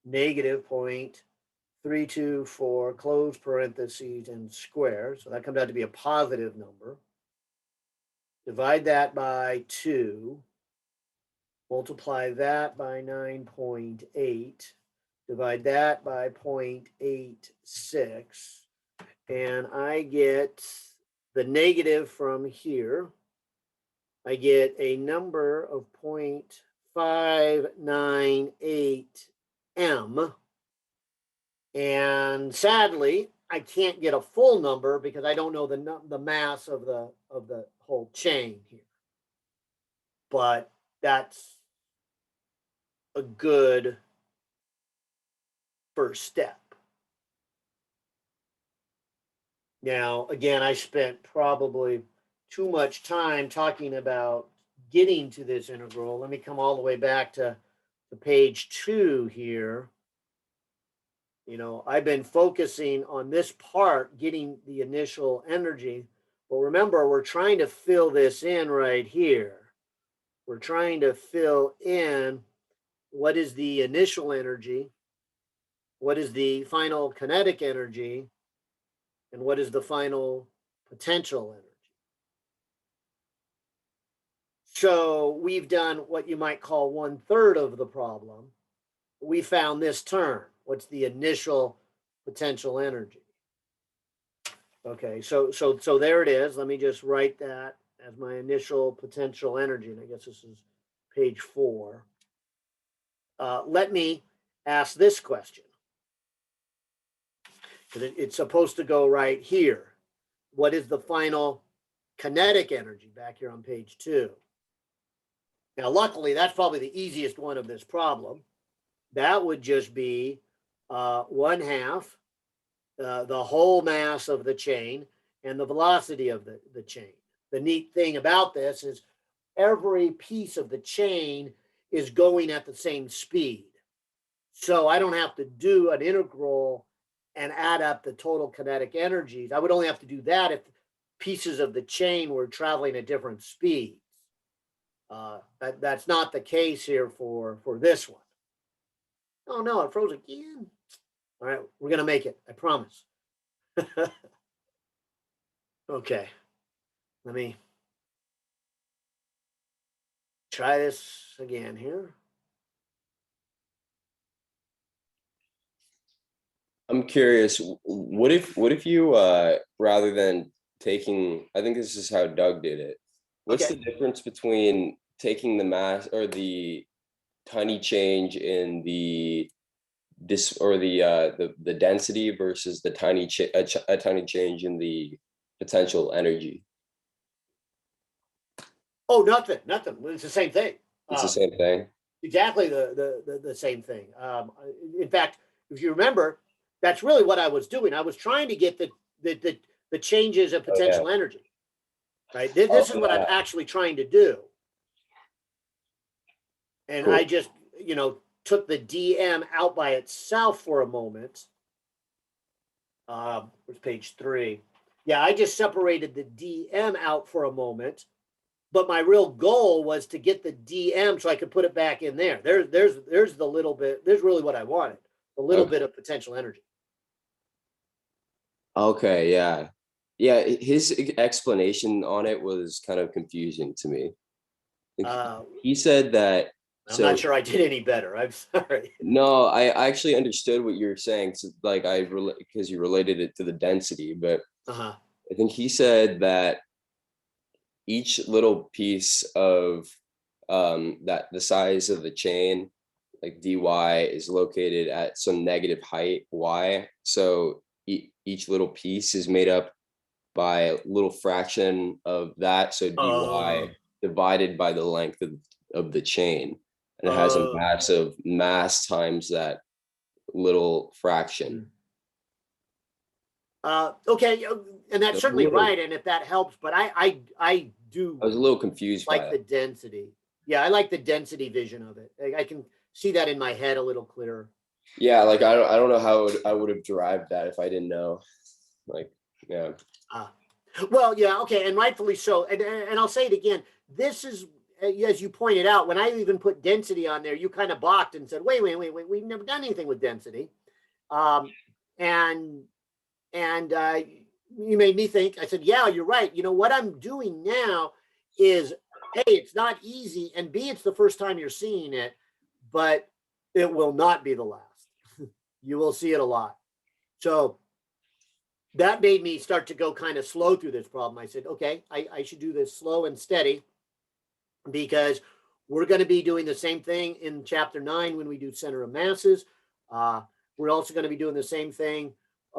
Negative 0.324 close parentheses and square. So that comes out to be a positive number. Divide that by 2. Multiply that by 9.8. Divide that by 0.86. And I get the negative from here. I get a number of 0.598 m. And sadly, I can't get a full number because I don't know the mass of the whole chain here. But that's a good first step. Now, again, I spent probably too much time talking about getting to this integral. Let me come all the way back to page 2 here. You know, I've been focusing on this part, getting the initial energy. But remember, we're trying to fill this in right here. We're trying to fill in what is the initial energy, what is the final kinetic energy, and what is the final potential energy. So we've done what you might call 1/3 of the problem. We found this term. What's the initial potential energy? Okay, so there it is. Let me just write that as my initial potential energy. And I guess this is page 4. Let me ask this question. It's supposed to go right here. What is the final kinetic energy back here on page 2? Now, luckily, that's probably the easiest one of this problem. That would just be 1/2 the whole mass of the chain and the velocity of the chain. The neat thing about this is every piece of the chain is going at the same speed. So I don't have to do an integral and add up the total kinetic energies. I would only have to do that if pieces of the chain were traveling at different speeds. That's not the case here for this one. Oh no, it froze again. All right, we're gonna make it, I promise. Okay, let me try this again here. I'm curious, what if you rather than taking, I think this is how Doug did it. What's the difference between taking the mass or the tiny change in the the density versus the a tiny change in the potential energy? Oh, nothing. It's the same thing. It's the same thing. Exactly the same thing. In fact, if you remember, that's really what I was doing. I was trying to get the changes in potential energy. Right. This is what I'm actually trying to do. And cool. I just, took the dm out by itself for a moment. Where's page 3? Yeah, I just separated the DM out for a moment, but my real goal was to get the DM so I could put it back in there. There's the little bit. There's really what I wanted. A little Okay. bit of potential energy. Okay, yeah. Yeah, his explanation on it was kind of confusing to me. He said that, I'm not so sure I did any better. I'm sorry. no, I actually understood what you were saying. So like because you related it to the density, but Uh-huh. I think he said that each little piece of that the size of the chain, like dy, is located at some negative height y. So each little piece is made up by a little fraction of that. So dy divided by the length of the chain. And it has a massive mass times that little fraction. Okay, and that's So certainly right, and if that helps, but I do I was a little confused by like the it. density. Yeah, I like the density vision of it. I can see that in my head a little clearer. Yeah, like I don't know how I would have derived that if I didn't know. Like, yeah. Well, yeah, okay, and rightfully so. And I'll say it again. This is, as you pointed out, when I even put density on there, you kind of balked and said, "Wait, we've never done anything with density," um, and and you made me think. I said, "Yeah, you're right. You know what I'm doing now is, A, it's not easy, and B, it's the first time you're seeing it, but it will not be the last. You will see it a lot." So that made me start to go kind of slow through this problem. I said, okay, I should do this slow and steady because we're going to be doing the same thing in chapter 9 when we do center of masses. We're also going to be doing the same thing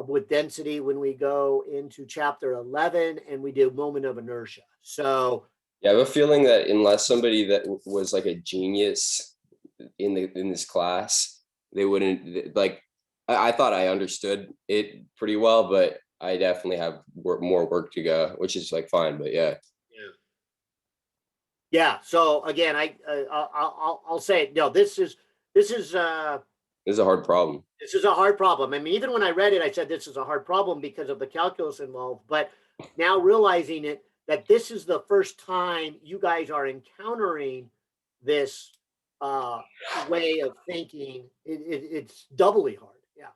with density when we go into chapter 11 and we do moment of inertia. So Yeah, I have a feeling that unless somebody that was like a genius in this class, they wouldn't like. I thought I understood it pretty well, but I definitely have more work to go, which is like fine. But yeah, yeah. So again, I'll say it. No, this is this is a hard problem. this is a hard problem. I mean, even when I read it, I said this is a hard problem because of the calculus involved. But now realizing it, that this is the first time you guys are encountering this way of thinking, it's doubly hard. Yeah.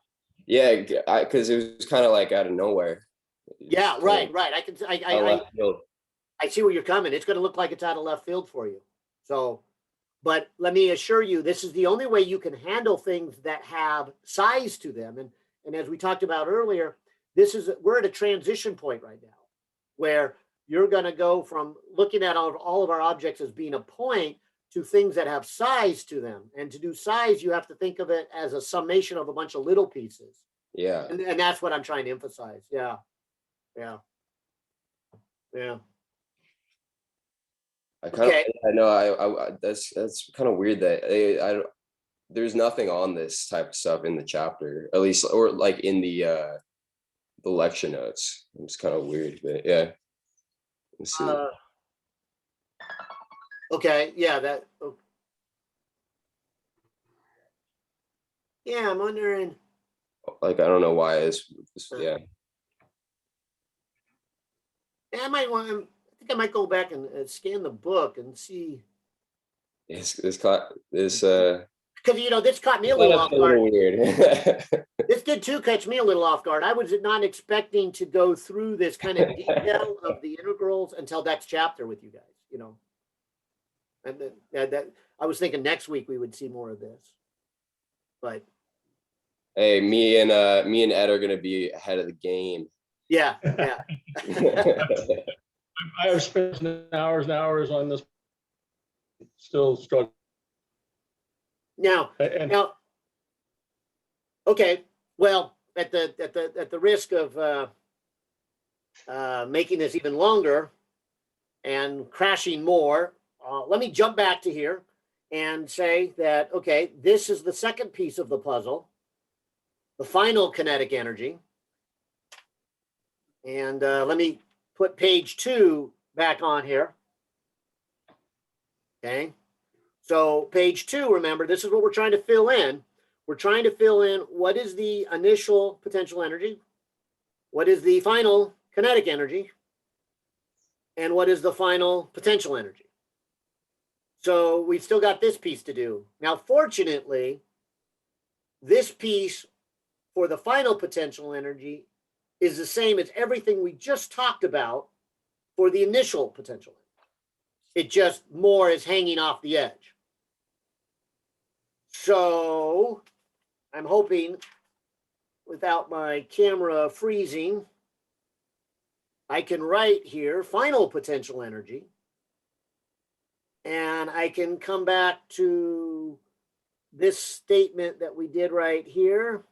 Yeah, because it was kind of like out of nowhere. Yeah. Right. Right. Left field. I see where you're coming. It's going to look like it's out of left field for you. So, but let me assure you, this is the only way you can handle things that have size to them. And as we talked about earlier, we're at a transition point right now where you're going to go from looking at all of our objects as being a point to things that have size to them. And to do size, you have to think of it as a summation of a bunch of little pieces. Yeah. And that's what I'm trying to emphasize. Yeah. Yeah. Yeah. I know I that's kind of weird that I there's nothing on this type of stuff in the chapter, at least, or like in the lecture notes. It's kind of weird, but yeah. Let's see. Okay. Yeah. Yeah. I'm wondering. Like I don't know why yeah. Yeah, I think I might go back and scan the book and see. This Because this caught me a little off a guard. little weird. This did too catch me a little off guard. I was not expecting to go through this kind of detail of the integrals until next chapter with you guys. And that I was thinking next week we would see more of this. But hey, me and Ed are gonna be ahead of the game. yeah. I have spent hours and hours on this, still struggling. Now, okay. Well, at the risk of making this even longer and crashing more, let me jump back to here and say that, okay, this is the second piece of the puzzle, the final kinetic energy. And let me put page 2 back on here. Okay. So page 2, remember, this is what we're trying to fill in. We're trying to fill in what is the initial potential energy, what is the final kinetic energy and what is the final potential energy. So we've still got this piece to do. Now, fortunately, this piece for the final potential energy is the same as everything we just talked about for the initial potential energy. It just more is hanging off the edge. So I'm hoping, without my camera freezing, I can write here final potential energy, and I can come back to this statement that we did right here,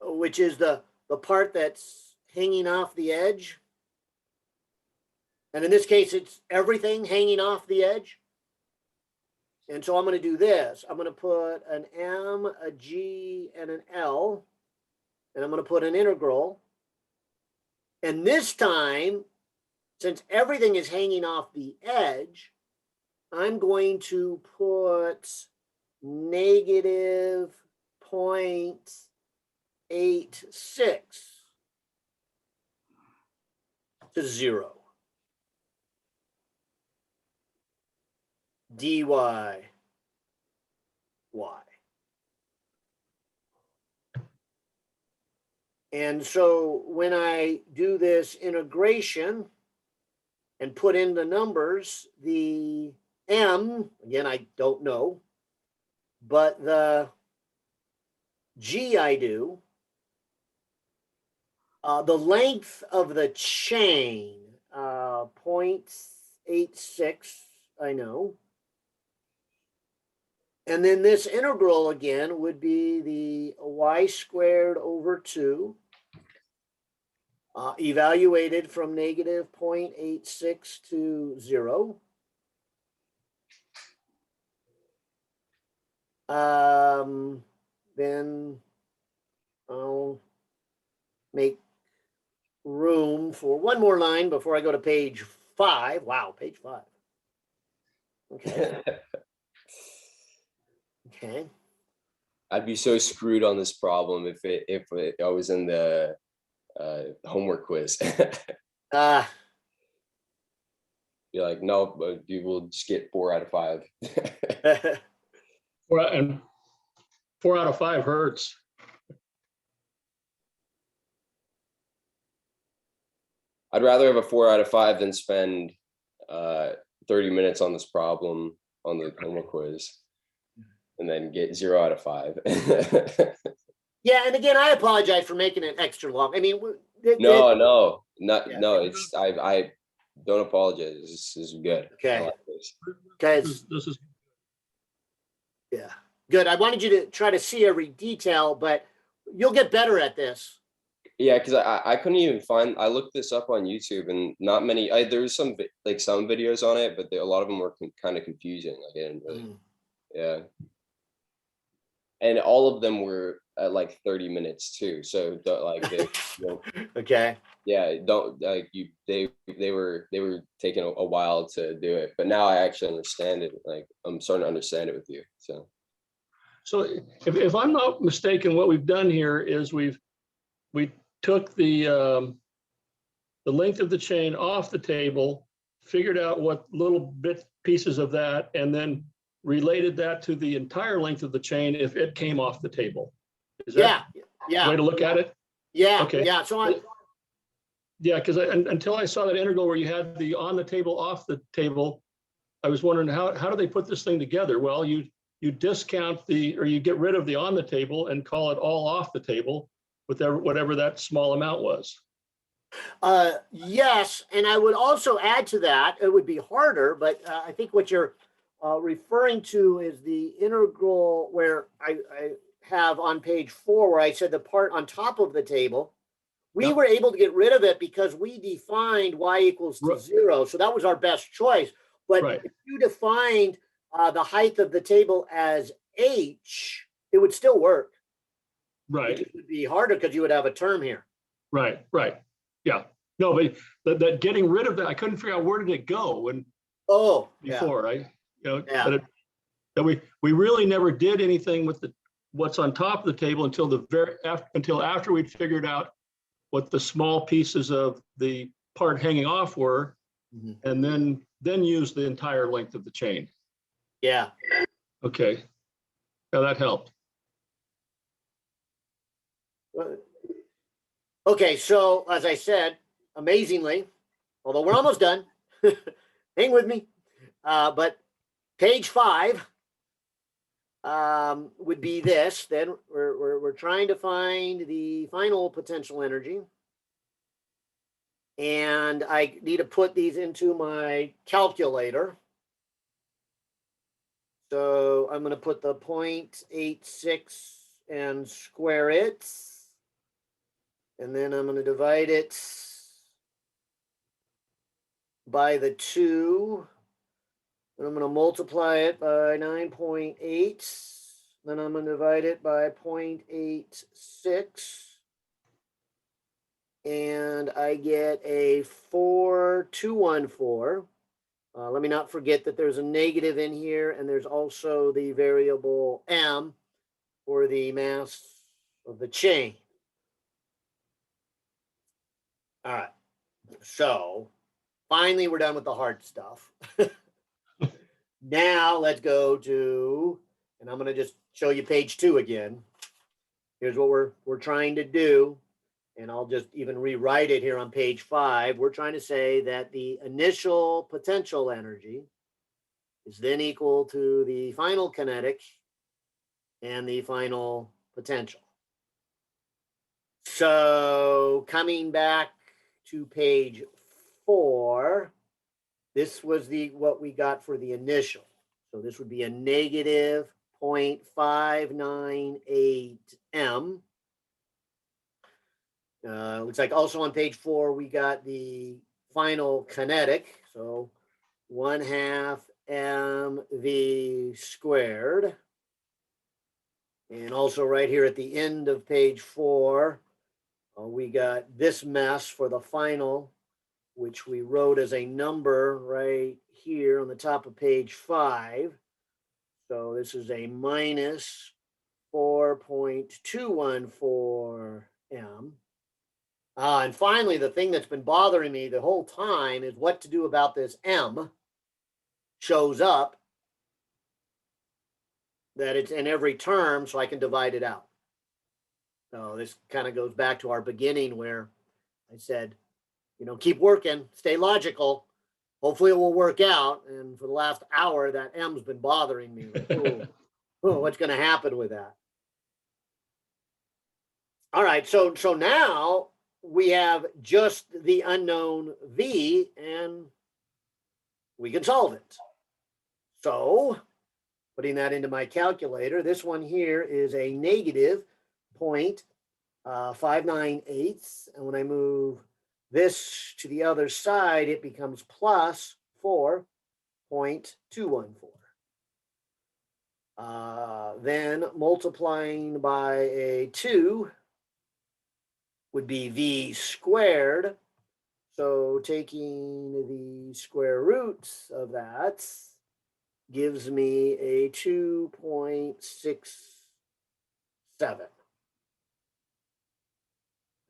which is the part that's hanging off the edge. And in this case, it's everything hanging off the edge. And so I'm going to do this. I'm going to put an M, a G, and an L. And I'm going to put an integral. And this time, since everything is hanging off the edge, I'm going to put negative 0.86 to 0. dy y. And so when I do this integration and put in the numbers, the m, again, I don't know, but the g I do, the length of the chain, 0.86, I know. And then this integral again would be the y squared over 2, evaluated from negative 0.86 to 0. Then I'll make room for one more line before I go to page 5. Wow, page 5. Okay. Okay. I'd be so screwed on this problem if I was in the homework quiz. You're like, no, but you will just get 4 out of 5. 4 out of 5 hurts. I'd rather have a 4 out of 5 than spend 30 minutes on this problem on the homework quiz and then get 0 out of 5. Yeah, and again, I apologize for making it extra long. I mean, no, Yeah. it's I don't apologize. This is good. Okay. I like this. Guys, This is yeah, good. I wanted you to try to see every detail, but you'll get better at this. Yeah, because I couldn't even find. I looked this up on YouTube, and not many. There was some videos on it, but a lot of them were kind of confusing. Like I didn't really. Yeah. And all of them were at like 30 minutes too. So Okay. Yeah, don't like you. They were taking a while to do it, but now I actually understand it. Like I'm starting to understand it with you. so if I'm not mistaken, what we've done here is we took the length of the chain off the table, figured out what little pieces of that, and then related that to the entire length of the chain if it came off the table. Is that yeah way to look at it? Yeah. Okay. Yeah. So Yeah, because until I saw that integral where you had the on the table, off the table, I was wondering how do they put this thing together? Well, you discount or you get rid of the on the table and call it all off the table with whatever that small amount was. yes, and I would also add to that, it would be harder, but I think what you're referring to is the integral where I have on page 4 where I said the part on top of the table. We were able to get rid of it because we defined y equals to 0. So that was our best choice. But if you defined the height of the table as h, it would still work. Right. It would be harder because you would have a term here. Right. Yeah. No, but that getting rid of that, I couldn't figure out where did it go when before, right? Yeah. That we really never did anything with what's on top of the table until after we'd figured out what the small pieces of the part hanging off were, and then use the entire length of the chain. Yeah. Okay. Yeah, that helped. Okay, so as I said, amazingly, although we're almost done, hang with me. But page 5 would be this. Then we're trying to find the final potential energy, and I need to put these into my calculator. So I'm going to put the 0.86 and square it. And then I'm going to divide it by the 2. And I'm going to multiply it by 9.8. Then I'm going to divide it by 0.86. And I get a 4214. Let me not forget that there's a negative in here, and there's also the variable m for the mass of the chain. All right, so finally we're done with the hard stuff. Now let's go to, and I'm going to just show you page 2 again. Here's what we're trying to do, and I'll just even rewrite it here on page 5. We're trying to say that the initial potential energy is then equal to the final kinetic and the final potential. So coming back to page 4, this was what we got for the initial. So this would be a negative 0.598 m. Looks like also on page 4 we got the final kinetic. So 1/2 mv squared. And also right here at the end of page 4, we got this mess for the final, which we wrote as a number right here on the top of page 5. So this is a minus 4.214 m. And finally, the thing that's been bothering me the whole time is what to do about this m. Shows up that it's in every term, so I can divide it out. So this kind of goes back to our beginning where I said, keep working, stay logical. Hopefully it will work out. And for the last hour, that m's been bothering me. Like, what's going to happen with that? All right, so now we have just the unknown v, and we can solve it. So putting that into my calculator, this one here is a negative 0.598. And when I move this to the other side, it becomes plus 4.214. Then multiplying by a 2 would be v squared. So taking the square roots of that gives me a 2.67.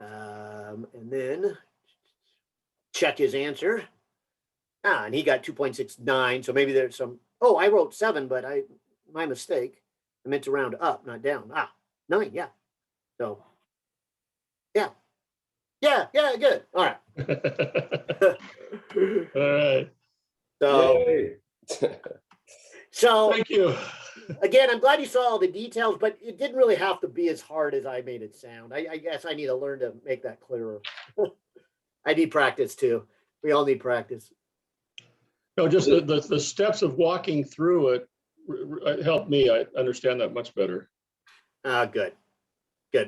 And then check his answer. And he got 2.69. So maybe there's some, I wrote 7, but my mistake. I meant to round up, not down. 9, yeah. So, yeah. Yeah, good. All right. All right. So thank you. Again, I'm glad you saw all the details, but it didn't really have to be as hard as I made it sound. I guess I need to learn to make that clearer. I need practice too. We all need practice. No, just the steps of walking through it helped me. I understand that much better. Good.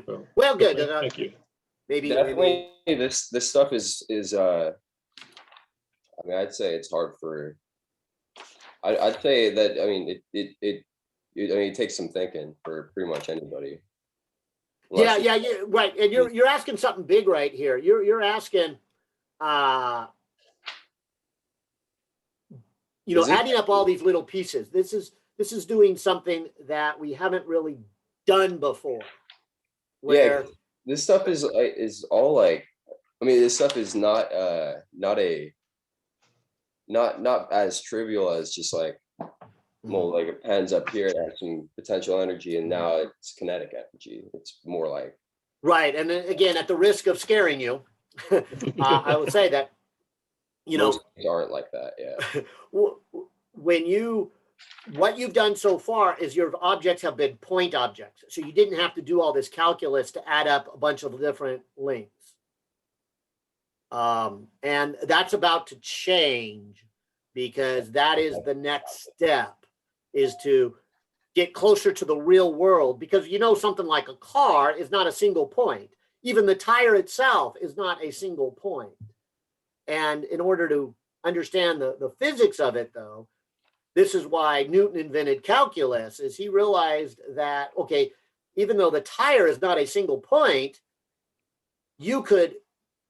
So, Well, good. Thank you. Maybe this stuff is I mean, I'd say it's hard for. I'd say that it takes some thinking for pretty much anybody. Yeah, right. And you're asking something big right here. You're asking, adding up all these little pieces. This is doing something that we haven't really done before. Yeah, Where this stuff is all like, I mean, this stuff is not not as trivial as just like, well, like a pen's up here, it has some potential energy, and now it's kinetic energy. It's more like, right. And then again, at the risk of scaring you, I would say that, you know, most things aren't like that. Yeah. when what you've done so far is your objects have been point objects. So you didn't have to do all this calculus to add up a bunch of different lengths. And that's about to change, because that is the next step, is to get closer to the real world, because something like a car is not a single point. Even the tire itself is not a single point. And in order to understand the physics of it, though, this is why Newton invented calculus, is he realized that, okay, even though the tire is not a single point, you could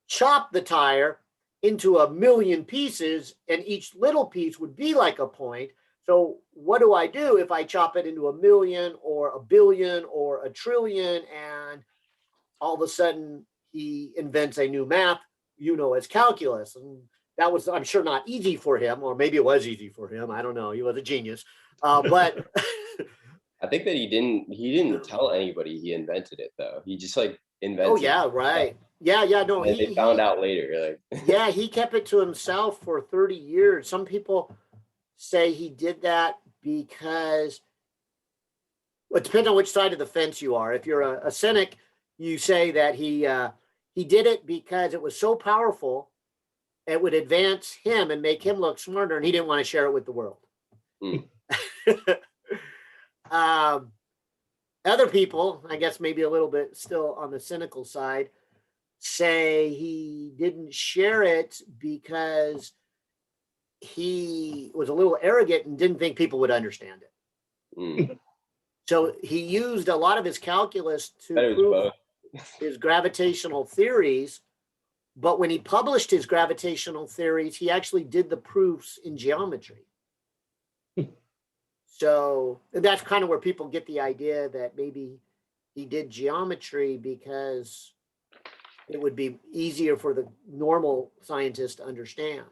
chop the tire into a million pieces, and each little piece would be like a point. So what do I do if I chop it into a million or a billion or a trillion? And all of a sudden he invents a new math, as calculus. And that was, I'm sure, not easy for him, or maybe it was easy for him. I don't know. He was a genius. But I think that he didn't tell anybody he invented it, though. He just like invented. Oh yeah, right. Yeah. No, and they found out later. Like, yeah, he kept it to himself for 30 years. Some people say he did that because, well, it depends on which side of the fence you are. If you're a cynic, you say that he did it because it was so powerful, it would advance him and make him look smarter, and he didn't want to share it with the world. Other people, I guess maybe a little bit still on the cynical side, say he didn't share it because he was a little arrogant and didn't think people would understand it. So he used a lot of his calculus to prove his gravitational theories. But when he published his gravitational theories, he actually did the proofs in geometry. So that's kind of where people get the idea that maybe he did geometry because it would be easier for the normal scientist to understand.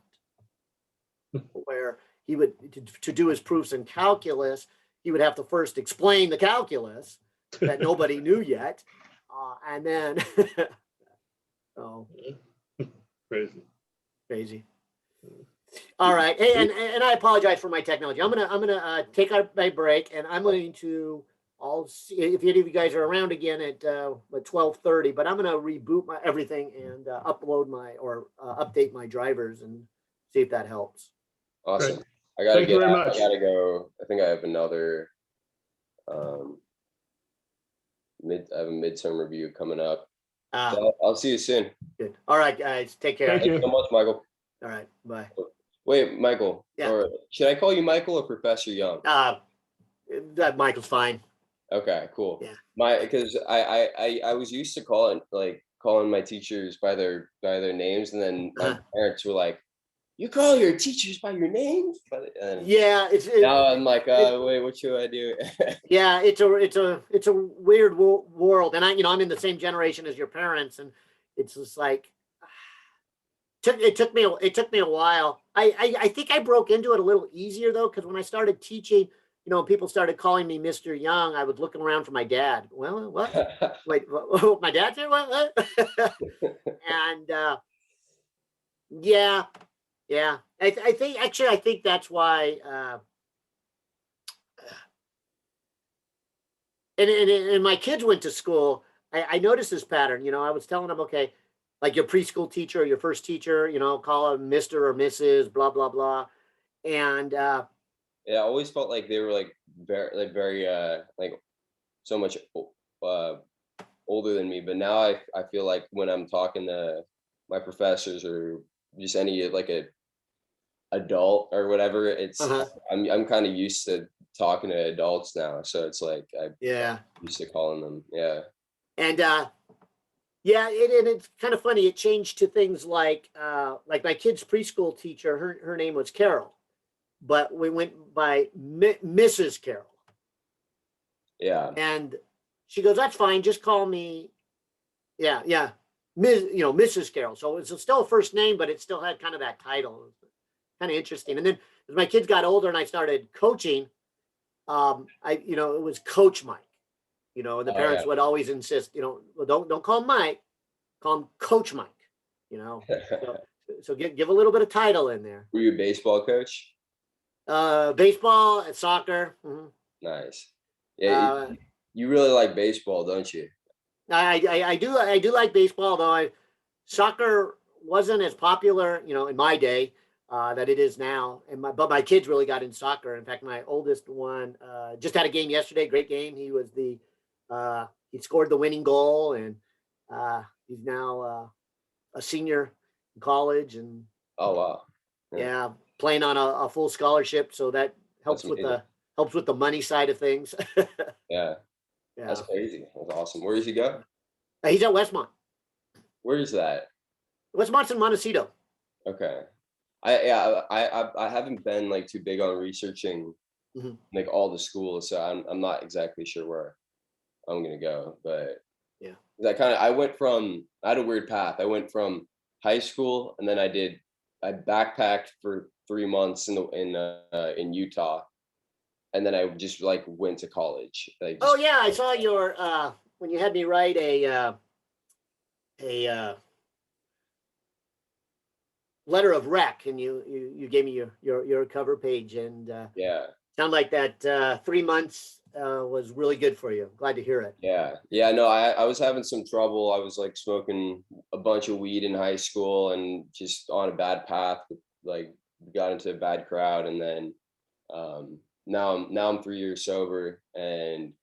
Where he would, to do his proofs in calculus, he would have to first explain the calculus that nobody knew yet. And then, oh, crazy. All right. Hey, and I apologize for my technology. I'm gonna take my break, and I'm going to, I'll see if any of you guys are around again at 12:30. But I'm gonna reboot my everything and update my drivers and see if that helps. Awesome. Great. I gotta Thank you get very out. much. I gotta go. I think I have another I have a midterm review coming up. So I'll see you soon. Good. All right, guys. Take care. Thank you. Thanks so much, Michael. All right. Bye. Wait, Michael. Yeah. Or should I call you Michael or Professor Young? That Michael's fine. Okay, cool. Yeah. Because I was used to calling my teachers by their names, and then my parents were like, "You call your teachers by your names?" Yeah, now I'm like, wait, what should I do? Yeah, it's a weird world, and I'm in the same generation as your parents, and it's just like it took me a while. I think I broke into it a little easier though, because when I started teaching, people started calling me Mr. Young. I was looking around for my dad. Well, what? Wait, what, my dad said what? And yeah. I think that's why. And my kids went to school. I noticed this pattern. I was telling them, okay, like your preschool teacher or your first teacher, call them Mr. or Mrs. blah blah blah, and yeah, I always felt like they were like very like so much older than me. But now I feel like when I'm talking to my professors or just any like a adult or whatever, it's I'm kind of used to talking to adults now, so it's like I'm used to calling them. And it's kind of funny. It changed to things like my kid's preschool teacher. Her name was Carol, but we went by Mrs. Carol. Yeah. And she goes, that's fine. Just call me. Yeah. Yeah. Mrs. Carroll. So it's still a first name, but it still had kind of that title. Kind of interesting. And then as my kids got older and I started coaching, it was Coach Mike, and the Oh, parents yeah. would always insist, well, don't call him Mike, call him Coach Mike, so give a little bit of title in there. Were you a baseball coach? Baseball and soccer. Mhm. Nice. Yeah, you really like baseball, don't you? I do like baseball, though soccer wasn't as popular, in my day that it is now. But my kids really got in soccer. In fact, my oldest one just had a game yesterday. Great game. He was he scored the winning goal, and he's now a senior in college, and Oh, wow. yeah, playing on a full scholarship. So that That's helps with amazing. the money side of things. Yeah, Yeah, that's crazy. That's awesome. Where does he go? he's at Westmont. Where is that? Westmont's in Montecito. Okay. I haven't been like too big on researching Mhm. like all the schools, so I'm not exactly sure where I'm gonna go. But Yeah. I had a weird path. I went from high school, and then I backpacked for 3 months in Utah, and then I just like went to college. Like Oh just yeah, I saw your when you had me write a letter of rec, and you gave me your cover page, and yeah. sound like that 3 months was really good for you. Glad to hear it. Yeah, no, I was having some trouble. I was like smoking a bunch of weed in high school and just on a bad path, like got into a bad crowd. And then now I'm 3 years sober, and